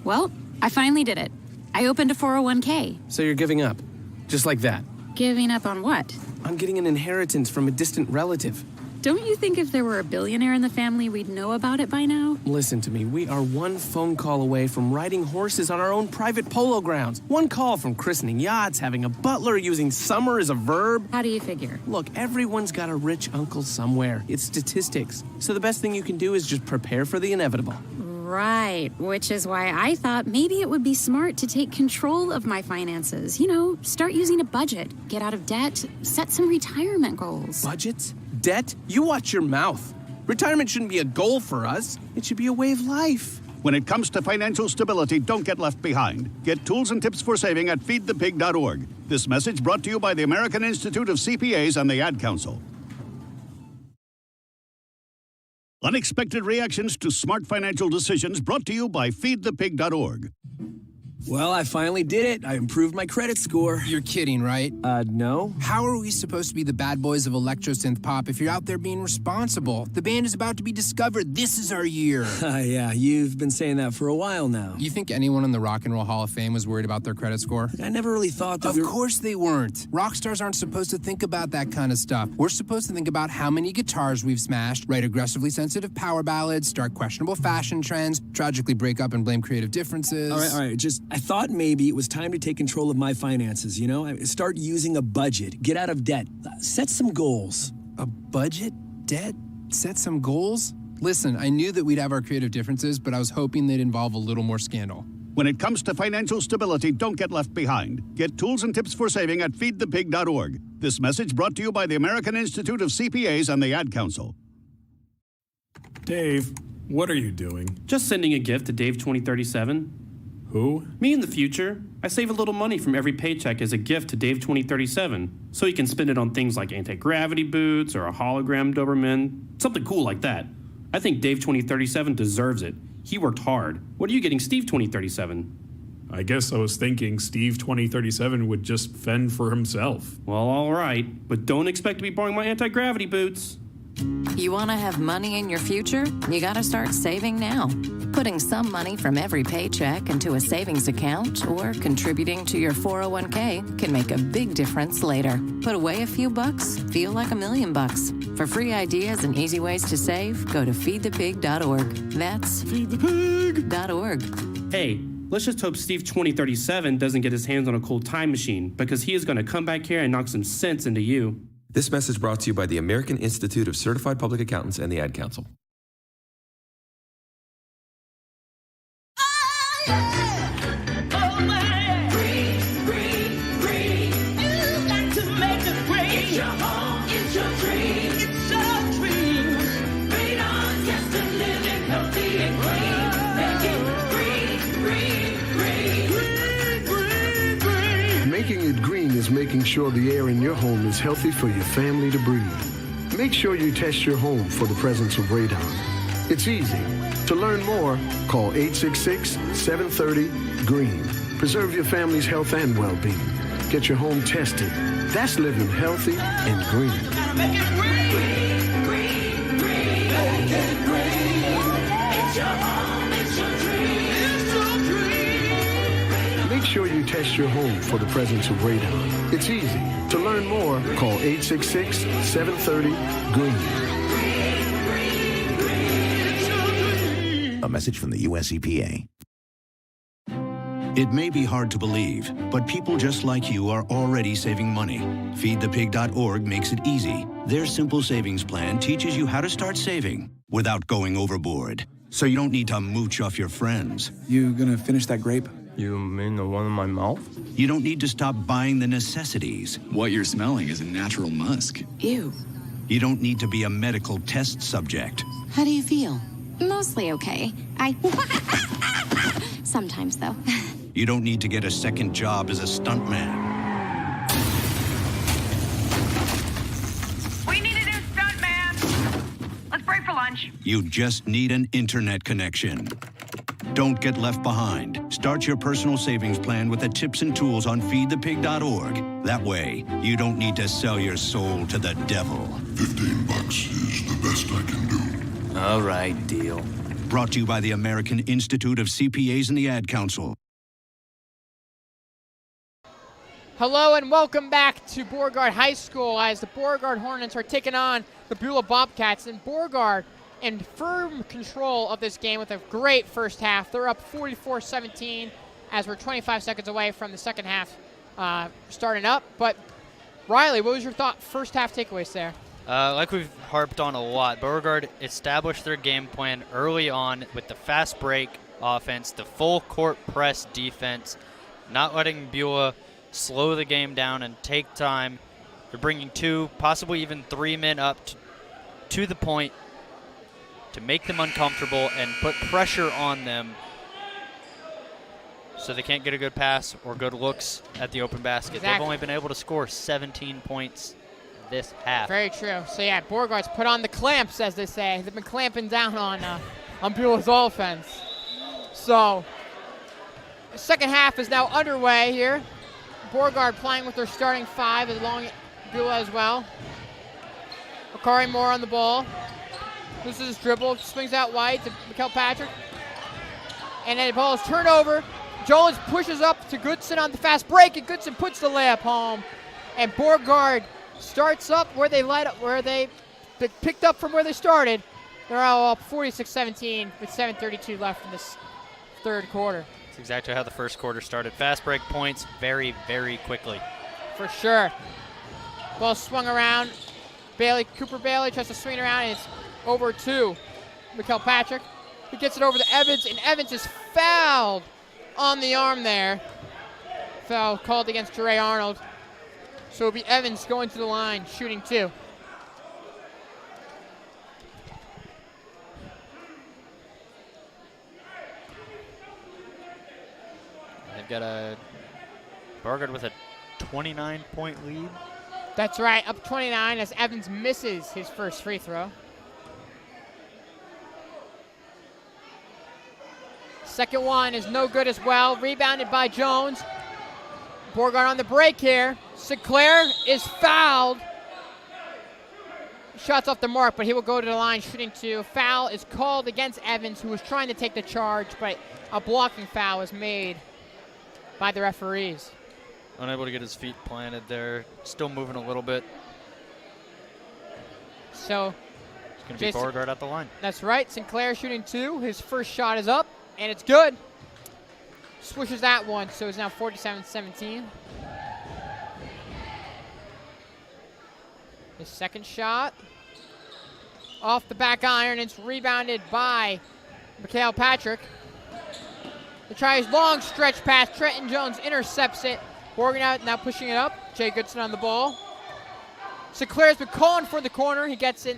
Well, I finally did it. I opened a 401k. So you're giving up? Just like that? Giving up on what? I'm getting an inheritance from a distant relative. Don't you think if there were a billionaire in the family, we'd know about it by now? Listen to me. We are one phone call away from riding horses on our own private polo grounds. One call from christening yachts, having a butler, using summer as a verb. How do you figure? Look, everyone's got a rich uncle somewhere. It's statistics. So the best thing you can do is just prepare for the inevitable. Right, which is why I thought maybe it would be smart to take control of my finances. You know, start using a budget, get out of debt, set some retirement goals. Budgets? Debt? You watch your mouth. Retirement shouldn't be a goal for us. It should be a way of life. When it comes to financial stability, don't get left behind. Get tools and tips for saving at feedthepig.org. This message brought to you by the American Institute of CPAs and the Ad Council. Unexpected reactions to smart financial decisions brought to you by feedthepig.org. Well, I finally did it. I improved my credit score. You're kidding, right? No. How are we supposed to be the bad boys of electro-synth pop if you're out there being responsible? The band is about to be discovered. This is our year. Yeah, you've been saying that for a while now. You think anyone in the Rock and Roll Hall of Fame was worried about their credit score? I never really thought that. Of course they weren't. Rock stars aren't supposed to think about that kind of stuff. We're supposed to think about how many guitars we've smashed, write aggressively sensitive power ballads, start questionable fashion trends, tragically break up and blame creative differences. All right. I thought maybe it was time to take control of my finances, you know? Start using a budget, get out of debt, set some goals. A budget? Debt? Set some goals? Listen, I knew that we'd have our creative differences, but I was hoping they'd involve a little more scandal. When it comes to financial stability, don't get left behind. Get tools and tips for saving at feedthepig.org. This message brought to you by the American Institute of CPAs and the Ad Council. Dave, what are you doing? Just sending a gift to Dave 2037. Who? Me in the future. I save a little money from every paycheck as a gift to Dave 2037, so he can spend it on things like anti-gravity boots or a hologram Doberman, something cool like that. I think Dave 2037 deserves it. He worked hard. What are you getting Steve 2037? I guess I was thinking Steve 2037 would just fend for himself. Well, all right, but don't expect to be borrowing my anti-gravity boots. You want to have money in your future? You got to start saving now. Putting some money from every paycheck into a savings account or contributing to your 401k can make a big difference later. Put away a few bucks, feel like $1 million. For free ideas and easy ways to save, go to feedthepig.org. That's feedthepig.org. Hey, let's just hope Steve 2037 doesn't get his hands on a cool time machine, because he is going to come back here and knock some sense into you. This message brought to you by the American Institute of Certified Public Accountants and the Ad Council. Making it green is making sure the air in your home is healthy for your family to breathe. Make sure you test your home for the presence of radon. It's easy. To learn more, call 866-730-GREEN. Preserve your family's health and well-being. Get your home tested. That's living healthy and green. Make it green. Green, green, green. Make it green. It's your home, it's your dream. It's your dream. Make sure you test your home for the presence of radon. It's easy. To learn more, call 866-730-GREEN. A message from the U.S. EPA. It may be hard to believe, but people just like you are already saving money. FeedThePig.org makes it easy. Their simple savings plan teaches you how to start saving without going overboard. So you don't need to mooch off your friends. You gonna finish that grape? You mean the one in my mouth? You don't need to stop buying the necessities. What you're smelling is a natural musk. Ew. You don't need to be a medical test subject. How do you feel? Mostly okay. Sometimes, though. You don't need to get a second job as a stuntman. We need a new stuntman. Let's break for lunch. You just need an internet connection. Don't get left behind. Start your personal savings plan with the tips and tools on feedthepig.org. That way, you don't need to sell your soul to the devil. $15 is the best I can do. All right, deal. Brought to you by the American Institute of CPAs and the Ad Council. Hello and welcome back to Beauregard High School as the Beauregard Hornets are taking on the Beulah Bobcats. And Beauregard in firm control of this game with a great first half. They're up 44-17 as we're 25 seconds away from the second half starting up. But Riley, what was your first half takeaways there? Like we've harped on a lot, Beauregard established their game plan early on with the fast break offense, the full court press defense, not letting Beulah slow the game down and take time. They're bringing 2, possibly even 3 men up to the point to make them uncomfortable and put pressure on them so they can't get a good pass or good looks at the open basket. Exactly. They've only been able to score 17 points this half. Very true. So yeah, Beauregard's put on the clamps, as they say. They've been clamping down on Beulah's offense. So the second half is now underway here. Beauregard playing with their starting 5 along Beulah as well. Akari Moore on the ball. This is his dribble, swings out wide to Kilpatrick. And then the ball is turned over. Jones pushes up to Goodson on the fast break, and Goodson puts the layup home. And Beauregard starts up where they picked up from where they started. They're all up 46-17 with 7:32 left in this third quarter. That's exactly how the first quarter started. Fast break points very, very quickly. For sure. Ball swung around. Cooper Bailey tries to swing around, and it's over to Mikael Patrick. He gets it over to Evans, and Evans is fouled on the arm there. Foul called against Jere Arnold. So it'll be Evans going to the line, shooting 2. They've got a Beauregard with a 29-point lead. That's right, up 29 as Evans misses his first free throw. Second one is no good as well. Rebounded by Jones. Beauregard on the break here. Sinclair is fouled. Shots off the mark, but he will go to the line shooting 2. Foul is called against Evans, who was trying to take the charge, but a blocking foul is made by the referees. Unable to get his feet planted there. Still moving a little bit. So it's going to be Beauregard at the line. That's right. Sinclair shooting 2. His first shot is up, and it's good. Swishes that one, so it's now 47-17. His second shot. Off the back iron, it's rebounded by Mikael Patrick. They try his long stretch pass. Trenton Jones intercepts it. Morgan out now pushing it up. Jay Goodson on the ball. Sinclair's been calling for the corner. He gets it.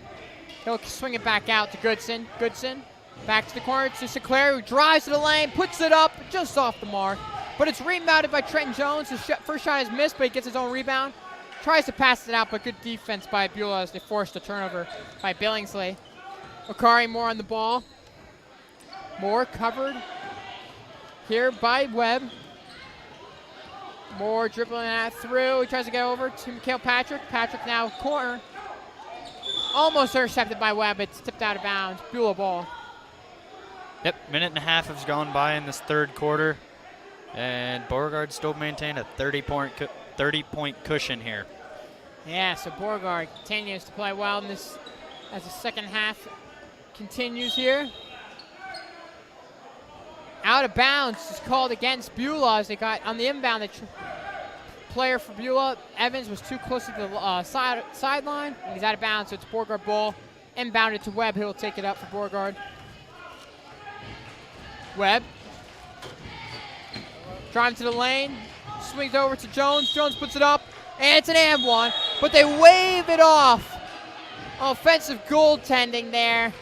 He'll swing it back out to Goodson. Goodson back to the corner to Sinclair, who drives to the lane, puts it up just off the mark. But it's rebounded by Trenton Jones. His first shot is missed, but he gets his own rebound. Tries to pass it out, but good defense by Beulah as they forced a turnover by Billingsley. Akari Moore on the ball. Moore covered here by Webb. Moore dribbling that through. He tries to get over to Mikael Patrick. Patrick now corner. Almost intercepted by Webb. It's tipped out of bounds. Beulah ball. Yep, minute and a half has gone by in this third quarter. And Beauregard still maintain a 30-point cushion here. Yeah, so Beauregard continues to play well in this as the second half continues here. Out of bounds is called against Beulah as they got on the inbound. The player for Beulah, Evans, was too close to the sideline, and he's out of bounds, so it's Beauregard ball. Inbounded to Webb, who will take it up for Beauregard. Webb. Driving to the lane, swings over to Jones. Jones puts it up, and it's an and one, but they wave it off. Offensive goaltending there,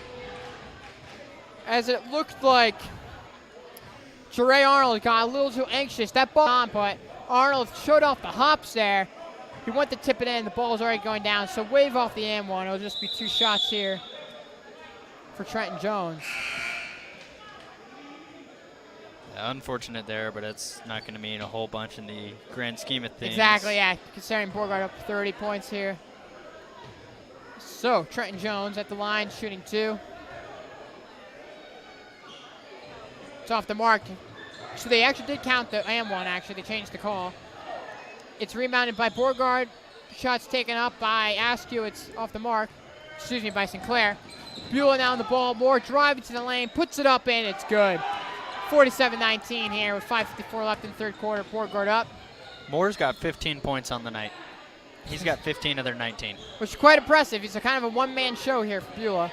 as it looked like Jure Arnold got a little too anxious. That ball on, but Arnold showed off the hops there. He went to tip it in. The ball's already going down, so wave off the and one. It'll just be 2 shots here for Trenton Jones. Yeah, unfortunate there, but it's not going to mean a whole bunch in the grand scheme of things. Exactly, yeah. Considering Beauregard up 30 points here. So, Trenton Jones at the line, shooting 2. It's off the mark. So they actually did count the and one, actually. They changed the call. It's rebounded by Beauregard. Shots taken up by Askew. It's off the mark. Excuse me, by Sinclair. Beulah now on the ball. Moore driving to the lane. Puts it up in. It's good. 47-19 here with 5:54 left in the third quarter. Beauregard up. Moore's got 15 points on the night. He's got 15 of their 19. Which is quite impressive. He's a kind of a one-man show here for Beulah.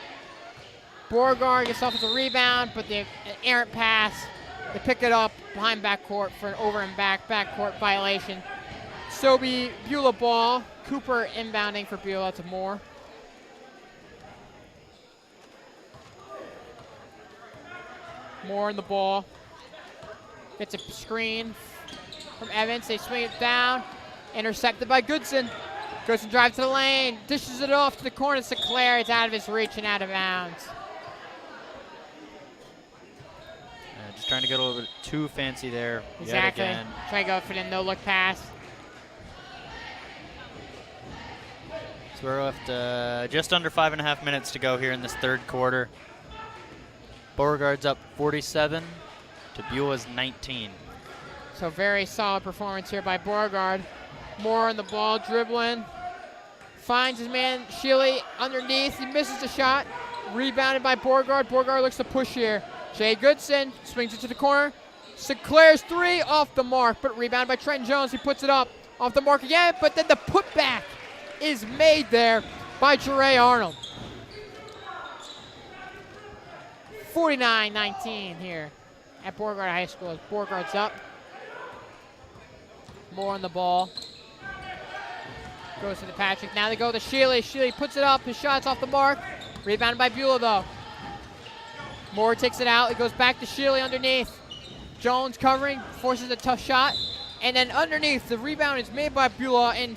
Beauregard gets off as a rebound, but the errant pass. They pick it up behind backcourt for an over and backcourt violation. So be Beulah ball. Cooper inbounding for Beulah to Moore. Moore in the ball. Gets a screen from Evans. They swing it down. Intercepted by Goodson. Goodson drives to the lane. Dishes it off to the corner. Sinclair. It's out of his reach and out of bounds. Just trying to get a little bit too fancy there. Exactly. Try to go for the no-look pass. So we're left just under 5.5 minutes to go here in this third quarter. Beauregard's up 47 to Beulah's 19. So very solid performance here by Beauregard. Moore on the ball, dribbling. Finds his man, Shealy, underneath. He misses the shot. Rebounded by Beauregard. Beauregard looks to push here. Jay Goodson swings it to the corner. Sinclair's 3 off the mark, but rebounded by Trenton Jones. He puts it up off the mark again, but then the putback is made there by Jure Arnold. 49-19 here at Beauregard High School as Beauregard's up. Moore on the ball. Goes to the Patrick. Now they go to Shealy. Shealy puts it up. His shot's off the mark. Rebounded by Beulah, though. Moore takes it out. It goes back to Shealy underneath. Jones covering, forces a tough shot. And then underneath, the rebound is made by Beulah, and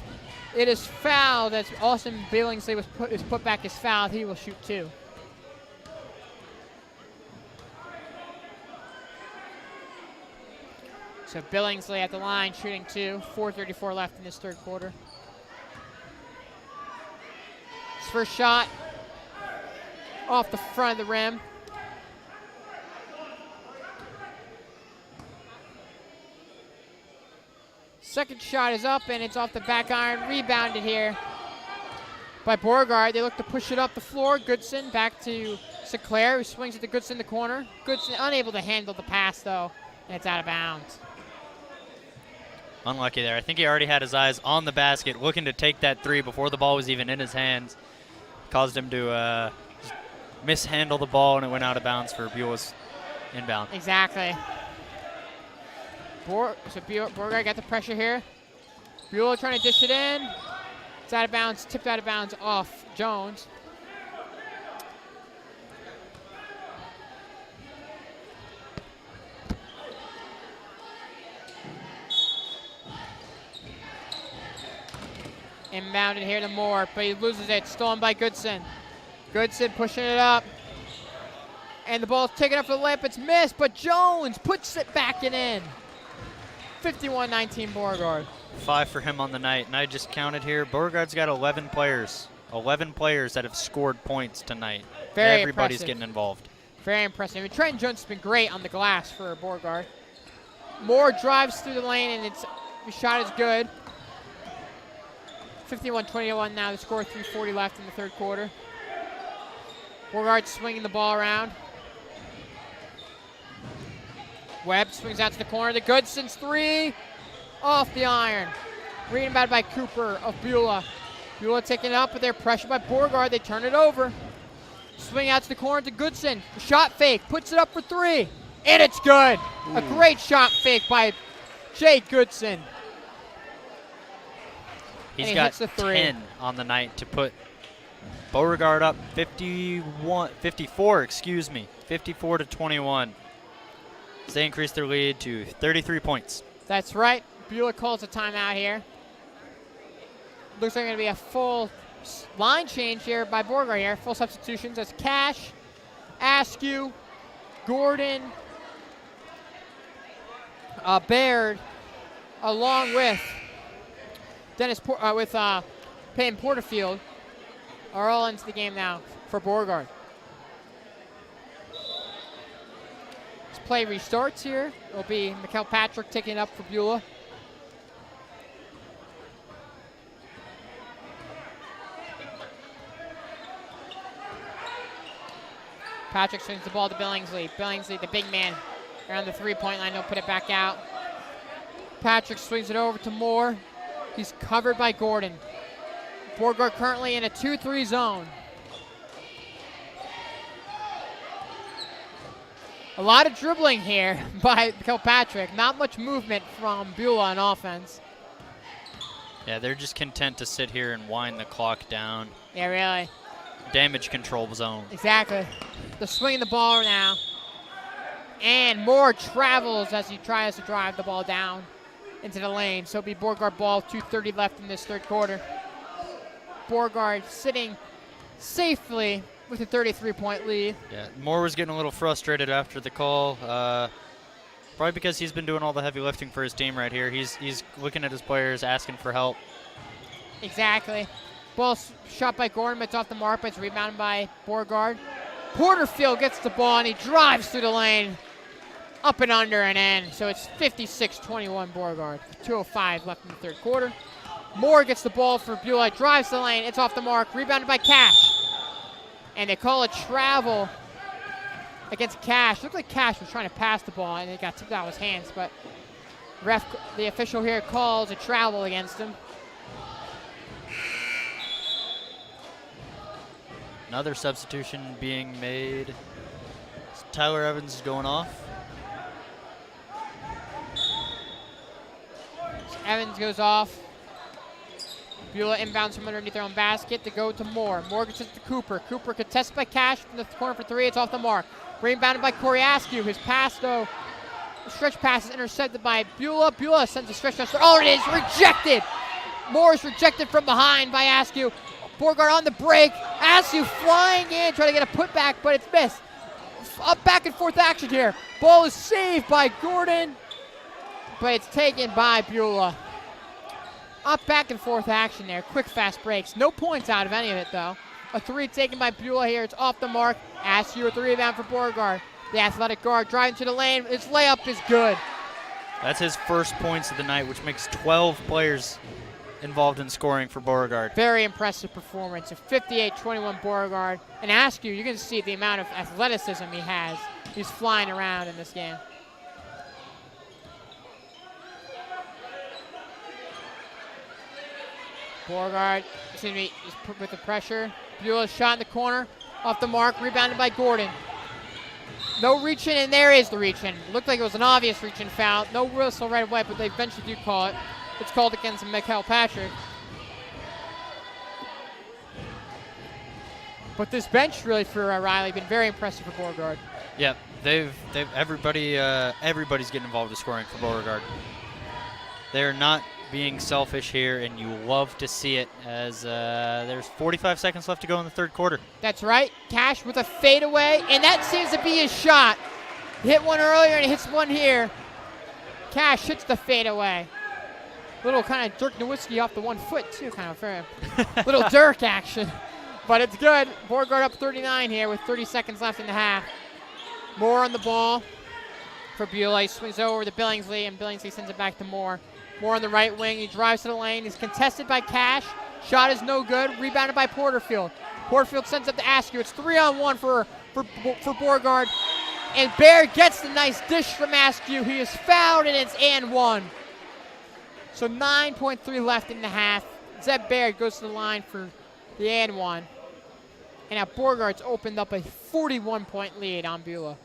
it is fouled as Austin Billingsley is put back as fouled. He will shoot 2. So Billingsley at the line, shooting 2. 4:34 left in this third quarter. His first shot off the front of the rim. Second shot is up, and it's off the back iron. Rebounded here by Beauregard. They look to push it up the floor. Goodson back to Sinclair, who swings it to Goodson in the corner. Goodson unable to handle the pass, though, and it's out of bounds. Unlucky there. I think he already had his eyes on the basket, looking to take that 3 before the ball was even in his hands. Caused him to just mishandle the ball, and it went out of bounds for Beulah's inbound. Exactly. So Beauregard got the pressure here. Beulah trying to dish it in. It's out of bounds, tipped out of bounds off Jones. Inbounded here to Moore, but he loses it. Stolen by Goodson. Goodson pushing it up. And the ball's taken up for the layup. It's missed, but Jones puts it back and in. 51-19 Beauregard. 5 for him on the night. And I just counted here, Beauregard's got 11 players. 11 players that have scored points tonight. Very Everybody's impressive. getting involved. Very impressive. I mean, Trenton Jones has been great on the glass for Beauregard. Moore drives through the lane, and the shot is good. 51-21 now. The score, 3:40 left in the third quarter. Beauregard swinging the ball around. Webb swings out to the corner. The Goodson's three off the iron. Rebounded by Cooper of Beulah. Beulah taking it up, but they're pressured by Beauregard. They turn it over. Swing out to the corner to Goodson. Shot fake, puts it up for three, and it's good. A great shot fake by Jake Goodson. He's got 10 on the night to put Beauregard up 54 to 21. So they increase their lead to 33 points. That's right. Beulah calls a timeout here. Looks like going to be a full line change here by Beauregard here. Full substitutions. That's Cash, Askew, Gordon, Baird, along with Payne Porterfield, are all into the game now for Beauregard. This play restarts here. It'll be McKelpatrick taking it up for Beulah. Patrick swings the ball to Billingsley. Billingsley, the big man, around the three-point line. He'll put it back out. Patrick swings it over to Moore. He's covered by Gordon. Beauregard currently in a 2-3 zone. A lot of dribbling here by Kilpatrick. Not much movement from Beulah on offense. Yeah, they're just content to sit here and wind the clock down. Yeah, really. Damage control zone. Exactly. They're swinging the ball now. And Moore travels as he tries to drive the ball down into the lane. So it'll be Beauregard ball, 2:30 left in this third quarter. Beauregard sitting safely with a 33-point lead. Yeah, Moore was getting a little frustrated after the call. Probably because he's been doing all the heavy lifting for his team right here. He's looking at his players, asking for help. Exactly. Ball shot by Gordon, but it's off the mark, but it's rebounded by Beauregard. Porterfield gets the ball, and he drives through the lane, up and under and in. So it's 56-21 Beauregard. 2:05 left in the third quarter. Moore gets the ball for Beulah, drives the lane. It's off the mark, rebounded by Cash. And they call a travel against Cash. Looked like Cash was trying to pass the ball, and it got tipped out of his hands. But the official here calls a travel against him. Another substitution being made. Tyler Evans is going off. So Evans goes off. Beulah inbounds from underneath their own basket to go to Moore. Moore gets it to Cooper. Cooper contested by Cash from the corner for three. It's off the mark. Rebounded by Corey Askew. His pass, though, the stretch pass is intercepted by Beulah. Beulah sends a stretch pass. Oh, it is rejected. Moore is rejected from behind by Askew. Beauregard on the break. Askew flying in, trying to get a putback, but it's missed. Up back and forth action here. Ball is saved by Gordon, but it's taken by Beulah. Up back and forth action there. Quick, fast breaks. No points out of any of it, though. A three taken by Beulah here. It's off the mark. Askew with the rebound for Beauregard. The athletic guard driving to the lane. His layup is good. That's his first points of the night, which makes 12 players involved in scoring for Beauregard. Very impressive performance. A 58-21 Beauregard. And Askew, you can see the amount of athleticism he has. He's flying around in this game. Beauregard, excuse me, is put with the pressure. Beulah shot in the corner, off the mark, rebounded by Gordon. No reach in, and there is the reach in. Looked like it was an obvious reach in foul. No whistle right away, but they eventually do call it. It's called against McKelpatrick. But this bench really for Riley been very impressive for Beauregard. Yep, everybody's getting involved in scoring for Beauregard. They're not being selfish here, and you love to see it as there's 45 seconds left to go in the third quarter. That's right. Cash with a fadeaway, and that seems to be his shot. He hit one earlier and he hits one here. Cash hits the fadeaway. Little kind of Dirk Nowitzki off the 1 foot, too, kind of fair. Little Dirk action. But it's good. Beauregard up 39 here with 30 seconds left in the half. Moore on the ball for Beulah. He swings over to Billingsley, and Billingsley sends it back to Moore. Moore on the right wing. He drives to the lane. He's contested by Cash. Shot is no good. Rebounded by Porterfield. Porterfield sends up to Askew. It's 3-on-1 for Beauregard. And Baird gets the nice dish from Askew. He is fouled, and it's and one. So 9.3 left in the half. Zeb Baird goes to the line for the and one. And now Beauregard's opened up a 41-point lead on Beulah.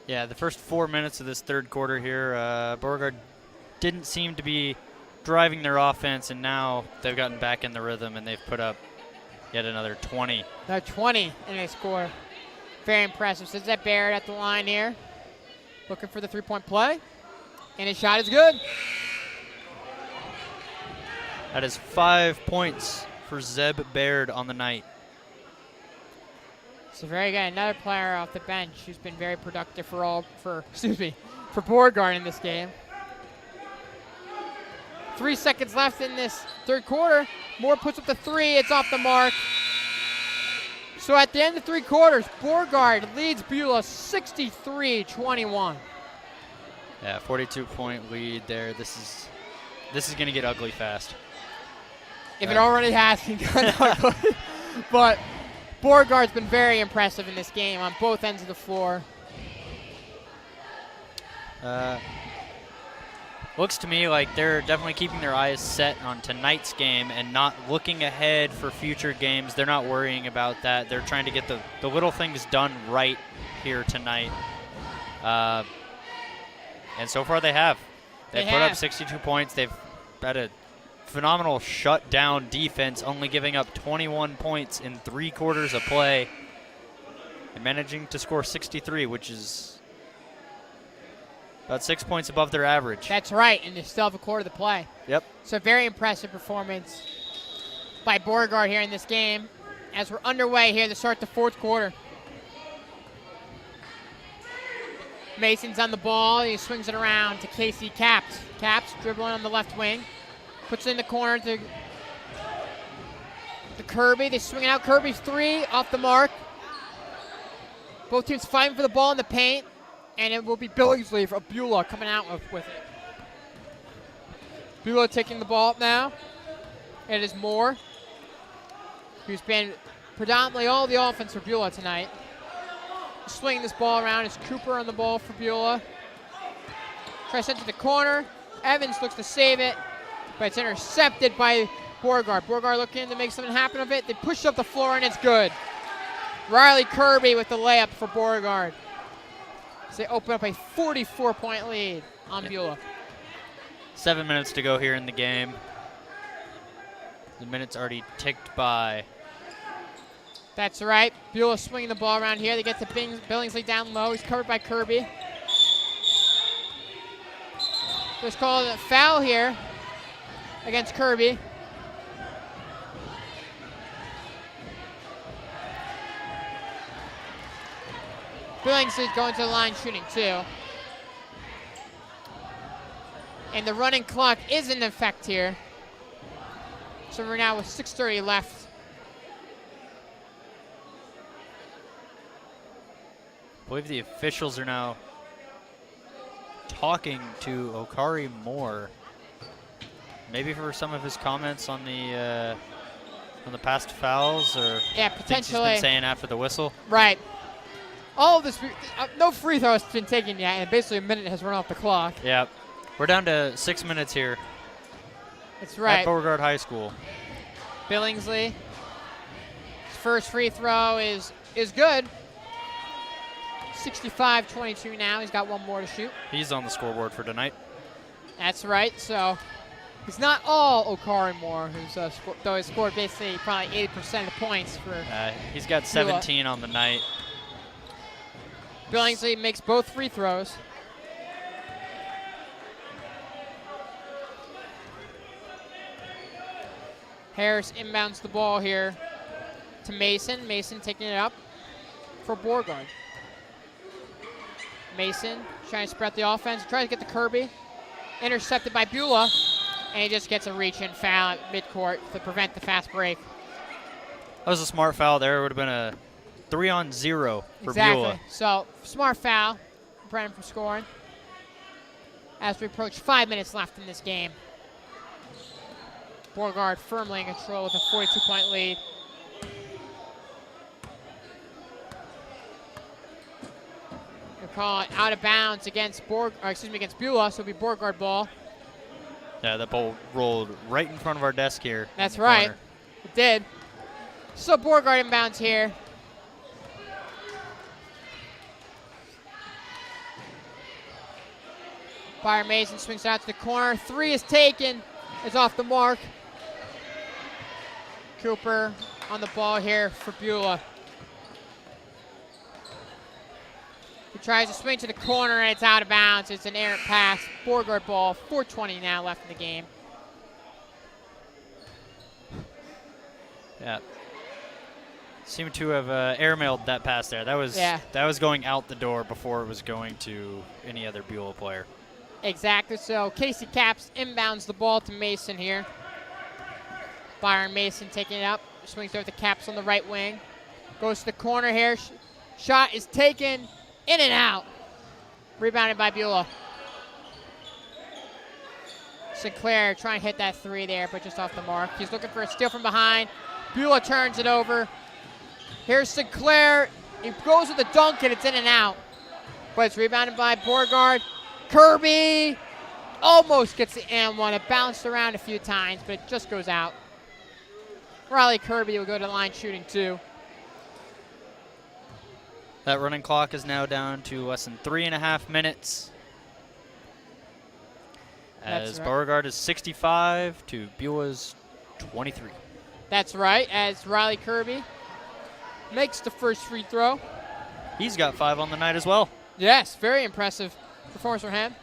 Yeah, the first 4 minutes of this third quarter here, Beauregard didn't seem to be driving their offense, and now they've gotten back in the rhythm, and they've put up yet another 20. Another 20, and they score. Very impressive. So Zeb Baird at the line here, looking for the three-point play, and his shot is good. That is 5 points for Zeb Baird on the night. So very good. Another player off the bench who's been very productive for Beauregard in this game. 3 seconds left in this third quarter. Moore puts up the three. It's off the mark. So at the end of 3 quarters, Beauregard leads Beulah 63-21. Yeah, 42-point lead there. This is going to get ugly fast. If it already has gotten ugly. But Beauregard's been very impressive in this game on both ends of the floor. Looks to me like they're definitely keeping their eyes set on tonight's game and not looking ahead for future games. They're not worrying about that. They're trying to get the little things done right here tonight. And so far they have. They put up 62 points. They've had a phenomenal shutdown defense, only giving up 21 points in 3 quarters of play. And managing to score 63, which is about 6 points above their average. That's right, and they still have a quarter to play. Yep. So very impressive performance by Beauregard here in this game as we're underway here to start the fourth quarter. Mason's on the ball. He swings it around to Casey Caps. Caps dribbling on the left wing. Puts it in the corner to Kirby. They swing it out. Kirby's three off the mark. Both teams fighting for the ball in the paint. And it will be Billingsley of Beulah coming out with it. Beulah taking the ball up now. It is Moore, who's been predominantly all the offense for Beulah tonight. Swinging this ball around is Cooper on the ball for Beulah. Tries to enter the corner. Evans looks to save it, but it's intercepted by Beauregard. Beauregard looking to make something happen of it. They push up the floor, and it's good. Riley Kirby with the layup for Beauregard. So they open up a 44-point lead on Beulah. 7 minutes to go here in the game. The minute's already ticked by. That's right. Beulah swinging the ball around here. They get to Billingsley down low. He's covered by Kirby. There's called a foul here against Kirby. Billingsley's going to the line shooting too. And the running clock is in effect here. So we're now with 6:30 left. I believe the officials are now talking to Okari Moore. Maybe for some of his comments on the past fouls, or yeah, things potentially. he's been saying after the whistle. Right. All of this, no free throws been taken yet, and basically a minute has run off the clock. Yeah, we're down to 6 minutes here. That's right. At Beauregard High School. Billingsley, his first free throw is good. 65-22 now. He's got one more to shoot. He's on the scoreboard for tonight. That's right. So he's not all Okari Moore, who's though he scored basically probably 80% of the points for. He's got 17 on the night. Billingsley makes both free throws. Harris inbounds the ball here to Mason. Mason taking it up for Beauregard. Mason trying to spread the offense, trying to get to Kirby. Intercepted by Beulah, and he just gets a reach-in foul at midcourt to prevent the fast break. That was a smart foul there. It would have been a 3-on-0 for exactly. Beulah. So, smart foul. Brennan from scoring. As we approach 5 minutes left in this game. Beauregard firmly in control with a 42-point lead. We'll call it out of bounds against against Beulah, so it'll be Beauregard ball. Yeah, that ball rolled right in front of our desk here. That's right. Corner. It did. So Beauregard inbounds here. Byron Mason swings out to the corner. 3 is taken. It's off the mark. Cooper on the ball here for Beulah. He tries to swing to the corner, and it's out of bounds. It's an errant pass. Beauregard ball. 4:20 now left in the game. Yeah. Seemed to have airmailed that pass there. That was going out the door before it was going to any other Beulah player. Exactly. So Casey Caps inbounds the ball to Mason here. Byron Mason taking it up. Swings over the Caps on the right wing. Goes to the corner here. Shot is taken. In and out. Rebounded by Beulah. Sinclair trying to hit that 3 there, but just off the mark. He's looking for a steal from behind. Beulah turns it over. Here's Sinclair. He goes with the dunk, and it's in and out. But it's rebounded by Beauregard. Kirby almost gets the and one. It bounced around a few times, but it just goes out. Riley Kirby will go to the line shooting 2. That running clock is now down to less than 3.5 minutes. As Beauregard is 65 to Beulah's 23. That's right, as Riley Kirby makes the first free throw. He's got 5 on the night as well. Yes, very impressive performance from him.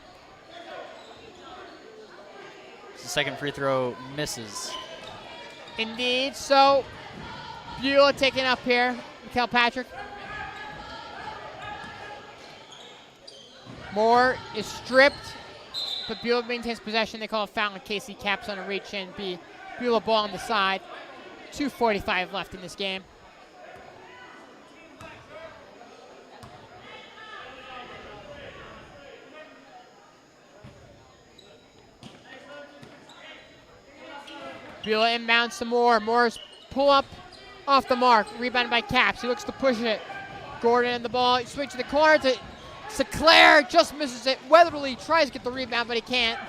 The second free throw misses. Indeed, so Beulah taking up here. Mikael Patrick. Moore is stripped, but Beulah maintains possession. They call a foul on Casey Caps on a reach in. Beulah ball on the side. 2:45 left in this game. Beulah inbounds some more. Moore's pull up off the mark. Rebounded by Caps. He looks to push it. Gordon in the ball. He swings to the corner to Sinclair. Just misses it. Weatherly tries to get the rebound, but he can't.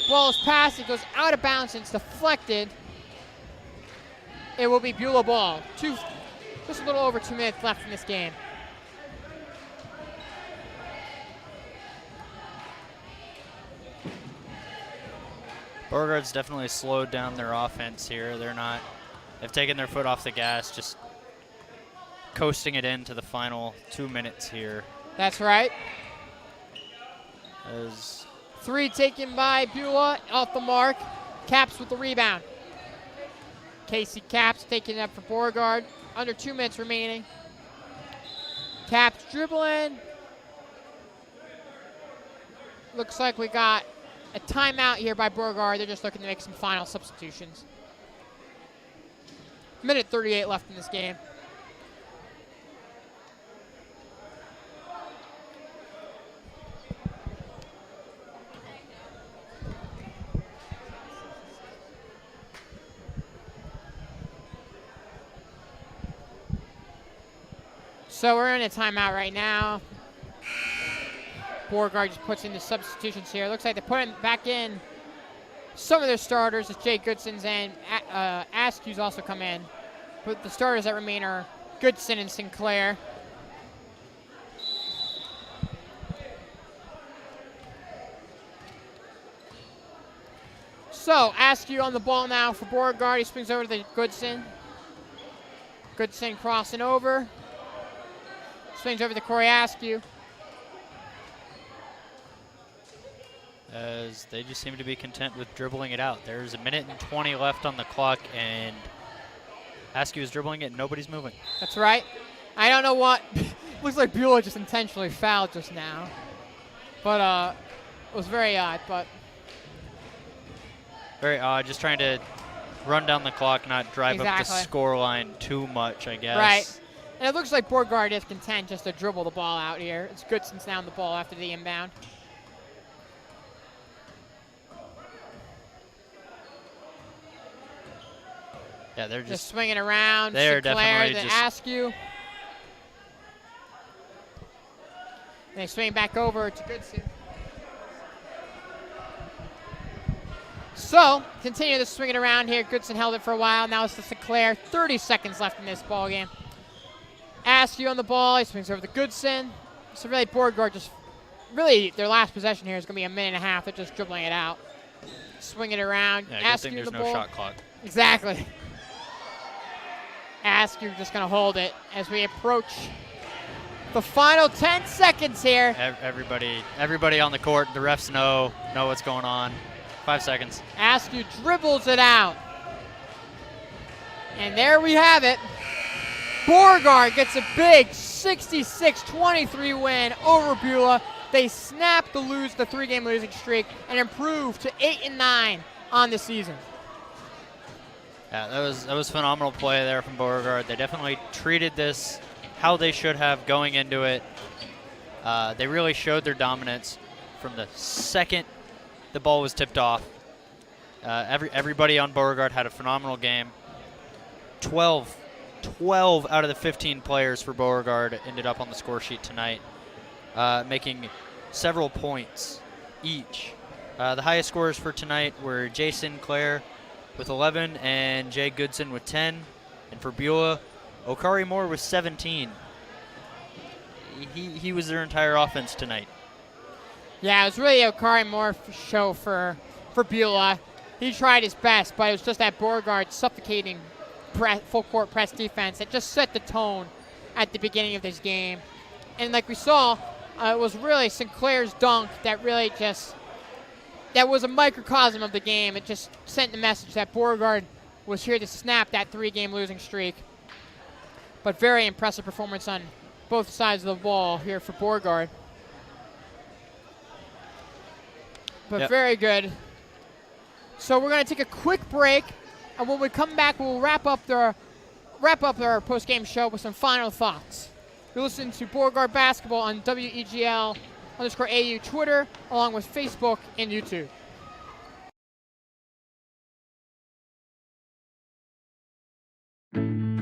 Ball is passed. It goes out of bounds and it's deflected. It will be Beulah ball. Just a little over 2 minutes left in this game. Beauregard's definitely slowed down their offense here. They've taken their foot off the gas, just coasting it into the final 2 minutes here. That's right. As 3 taken by Beulah, off the mark. Caps with the rebound. Casey Caps taking it up for Beauregard. Under 2 minutes remaining. Caps dribbling. Looks like we got a timeout here by Beauregard. They're just looking to make some final substitutions. Minute 38 left in this game. So we're in a timeout right now. Beauregard just puts in the substitutions here. Looks like they're putting back in some of their starters, as Jay Goodson's and Askew's also come in. But the starters that remain are Goodson and Sinclair. So Askew on the ball now for Beauregard. He swings over to Goodson. Goodson crossing over. Swings over to Corey Askew. As they just seem to be content with dribbling it out. There's a minute and 20 left on the clock, and Askew is dribbling it, and nobody's moving. That's right. I don't know what. Looks like Beulah just intentionally fouled just now. But it was very odd, but. Very odd, just trying to run down the clock, not drive up the score line too much, I guess. Right. And it looks like Beauregard is content just to dribble the ball out here. It's Goodson's down the ball after the inbound. Yeah, they're just swinging around. They're Sinclair, definitely then just Askew. And they swing back over to Goodson. So, continue to swing it around here. Goodson held it for a while. Now it's to Sinclair. 30 seconds left in this ball game. Askew on the ball. He swings over to Goodson. So really, Beauregard just, really, their last possession here is going to be a minute and a half. They're just dribbling it out. Swing it around. Yeah, good thing there's no ball. shot clock. Exactly. Askew just going to hold it as we approach the final 10 seconds here. Everybody on the court, the refs know what's going on. 5 seconds. Askew dribbles it out. And there we have it. Beauregard gets a big 66-23 win over Beulah. They snap the three-game losing streak and improve to 8-9 on the season. Yeah, that was phenomenal play there from Beauregard. They definitely treated this how they should have going into it. They really showed their dominance from the second the ball was tipped off. Everybody on Beauregard had a phenomenal game. 12 out of the 15 players for Beauregard ended up on the score sheet tonight, making several points each. The highest scorers for tonight were Jay Sinclair with 11 and Jay Goodson with 10. And for Beulah, Okari Moore with 17. He was their entire offense tonight. Yeah, it was really a Okari Moore show for Beulah. He tried his best, but it was just that Beauregard suffocating full court press defense that just set the tone at the beginning of this game. And like we saw, it was really Sinclair's dunk that really that was a microcosm of the game. It just sent the message that Beauregard was here to snap that three-game losing streak. But very impressive performance on both sides of the ball here for Beauregard. But Yep. Very good. So we're going to take a quick break, and when we come back, we'll wrap up our post-game show with some final thoughts. You're listening to Beauregard Basketball on WEGL_AU Twitter, along with Facebook and YouTube.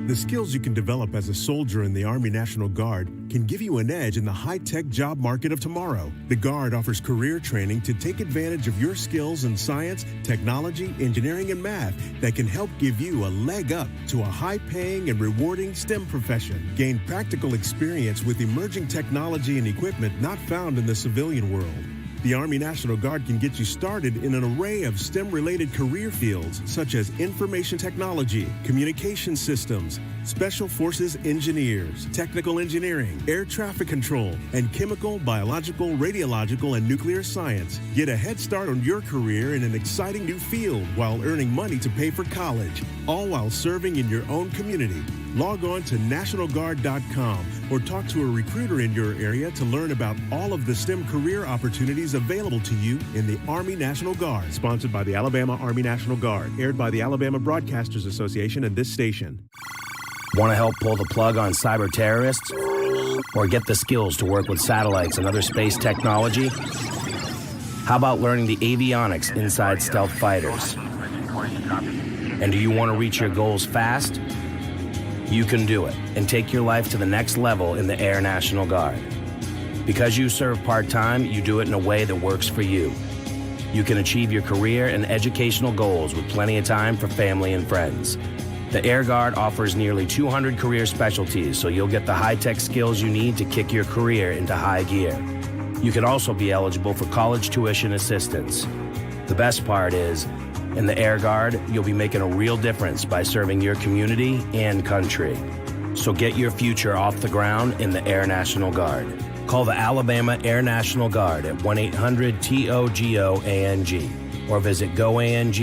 The skills you can develop as a soldier in the Army National Guard can give you an edge in the high-tech job market of tomorrow. The Guard offers career training to take advantage of your skills in science, technology, engineering, and math that can help give you a leg up to a high-paying and rewarding STEM profession. Gain practical experience with emerging technology and equipment not found in the civilian world. The Army National Guard can get you started in an array of STEM-related career fields such as information technology, communication systems, special forces engineers, technical engineering, air traffic control, and chemical, biological, radiological, and nuclear science. Get a head start on your career in an exciting new field while earning money to pay for college, all while serving in your own community. Log on to NationalGuard.com or talk to a recruiter in your area to learn about all of the STEM career opportunities available to you in the Army National Guard. Sponsored by the Alabama Army National Guard. Aired by the Alabama Broadcasters Association and this station. Want to help pull the plug on cyber terrorists? Or get the skills to work with satellites and other space technology? How about learning the avionics inside stealth fighters? And do you want to reach your goals fast? You can do it and take your life to the next level in the Air National Guard. Because you serve part-time, you do it in a way that works for you. You can achieve your career and educational goals with plenty of time for family and friends. The Air Guard offers nearly 200 career specialties, so you'll get the high-tech skills you need to kick your career into high gear. You can also be eligible for college tuition assistance. The best part is, in the Air Guard, you'll be making a real difference by serving your community and country. So get your future off the ground in the Air National Guard. Call the Alabama Air National Guard at 1-800-TOGOANG or visit goang.com/AL.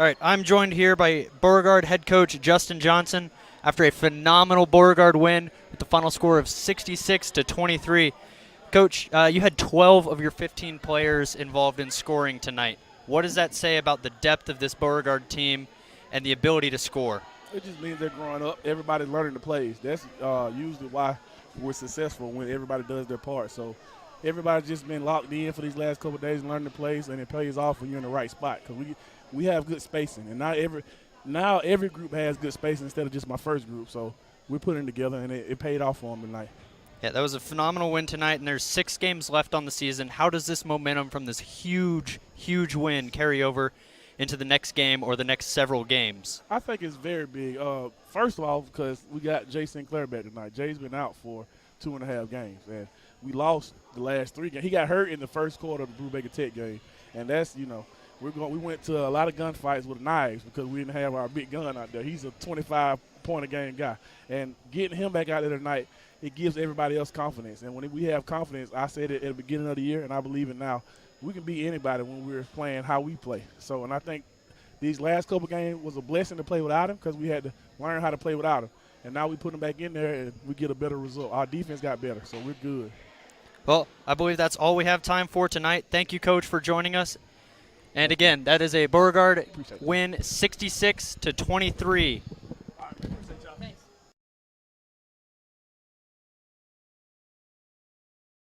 All right, I'm joined here by Beauregard head coach Justin Johnson after a phenomenal Beauregard win with the final score of 66-23. Coach, you had 12 of your 15 players involved in scoring tonight. What does that say about the depth of this Beauregard team and the ability to score? It just means they're growing up. Everybody's learning the plays. That's usually why we're successful, when everybody does their part. So everybody's just been locked in for these last couple of days and learning the plays, and it pays off when you're in the right spot, because we have good spacing. And now every group has good spacing instead of just my first group. So we're putting it together, and it paid off for them tonight. Yeah, that was a phenomenal win tonight, and there's 6 games left on the season. How does this momentum from this huge, huge win carry over into the next game or the next several games? I think it's very big. First of all, because we got Jay Sinclair back tonight. Jay's been out for 2.5 games, and we lost the last 3 games. He got hurt in the first quarter of the Brubaker Tech game, and that's, we went to a lot of gunfights with knives because we didn't have our big gun out there. He's a 25-point-a-game guy, and getting him back out there tonight, it gives everybody else confidence. And when we have confidence, I said it at the beginning of the year, and I believe it now, we can beat anybody when we're playing how we play. So, and I think these last couple games was a blessing to play without him, because we had to learn how to play without him. And now we put him back in there, and we get a better result. Our defense got better, so we're good. Well, I believe that's all we have time for tonight. Thank you, Coach, for joining us. And again, that is a Beauregard win 66-23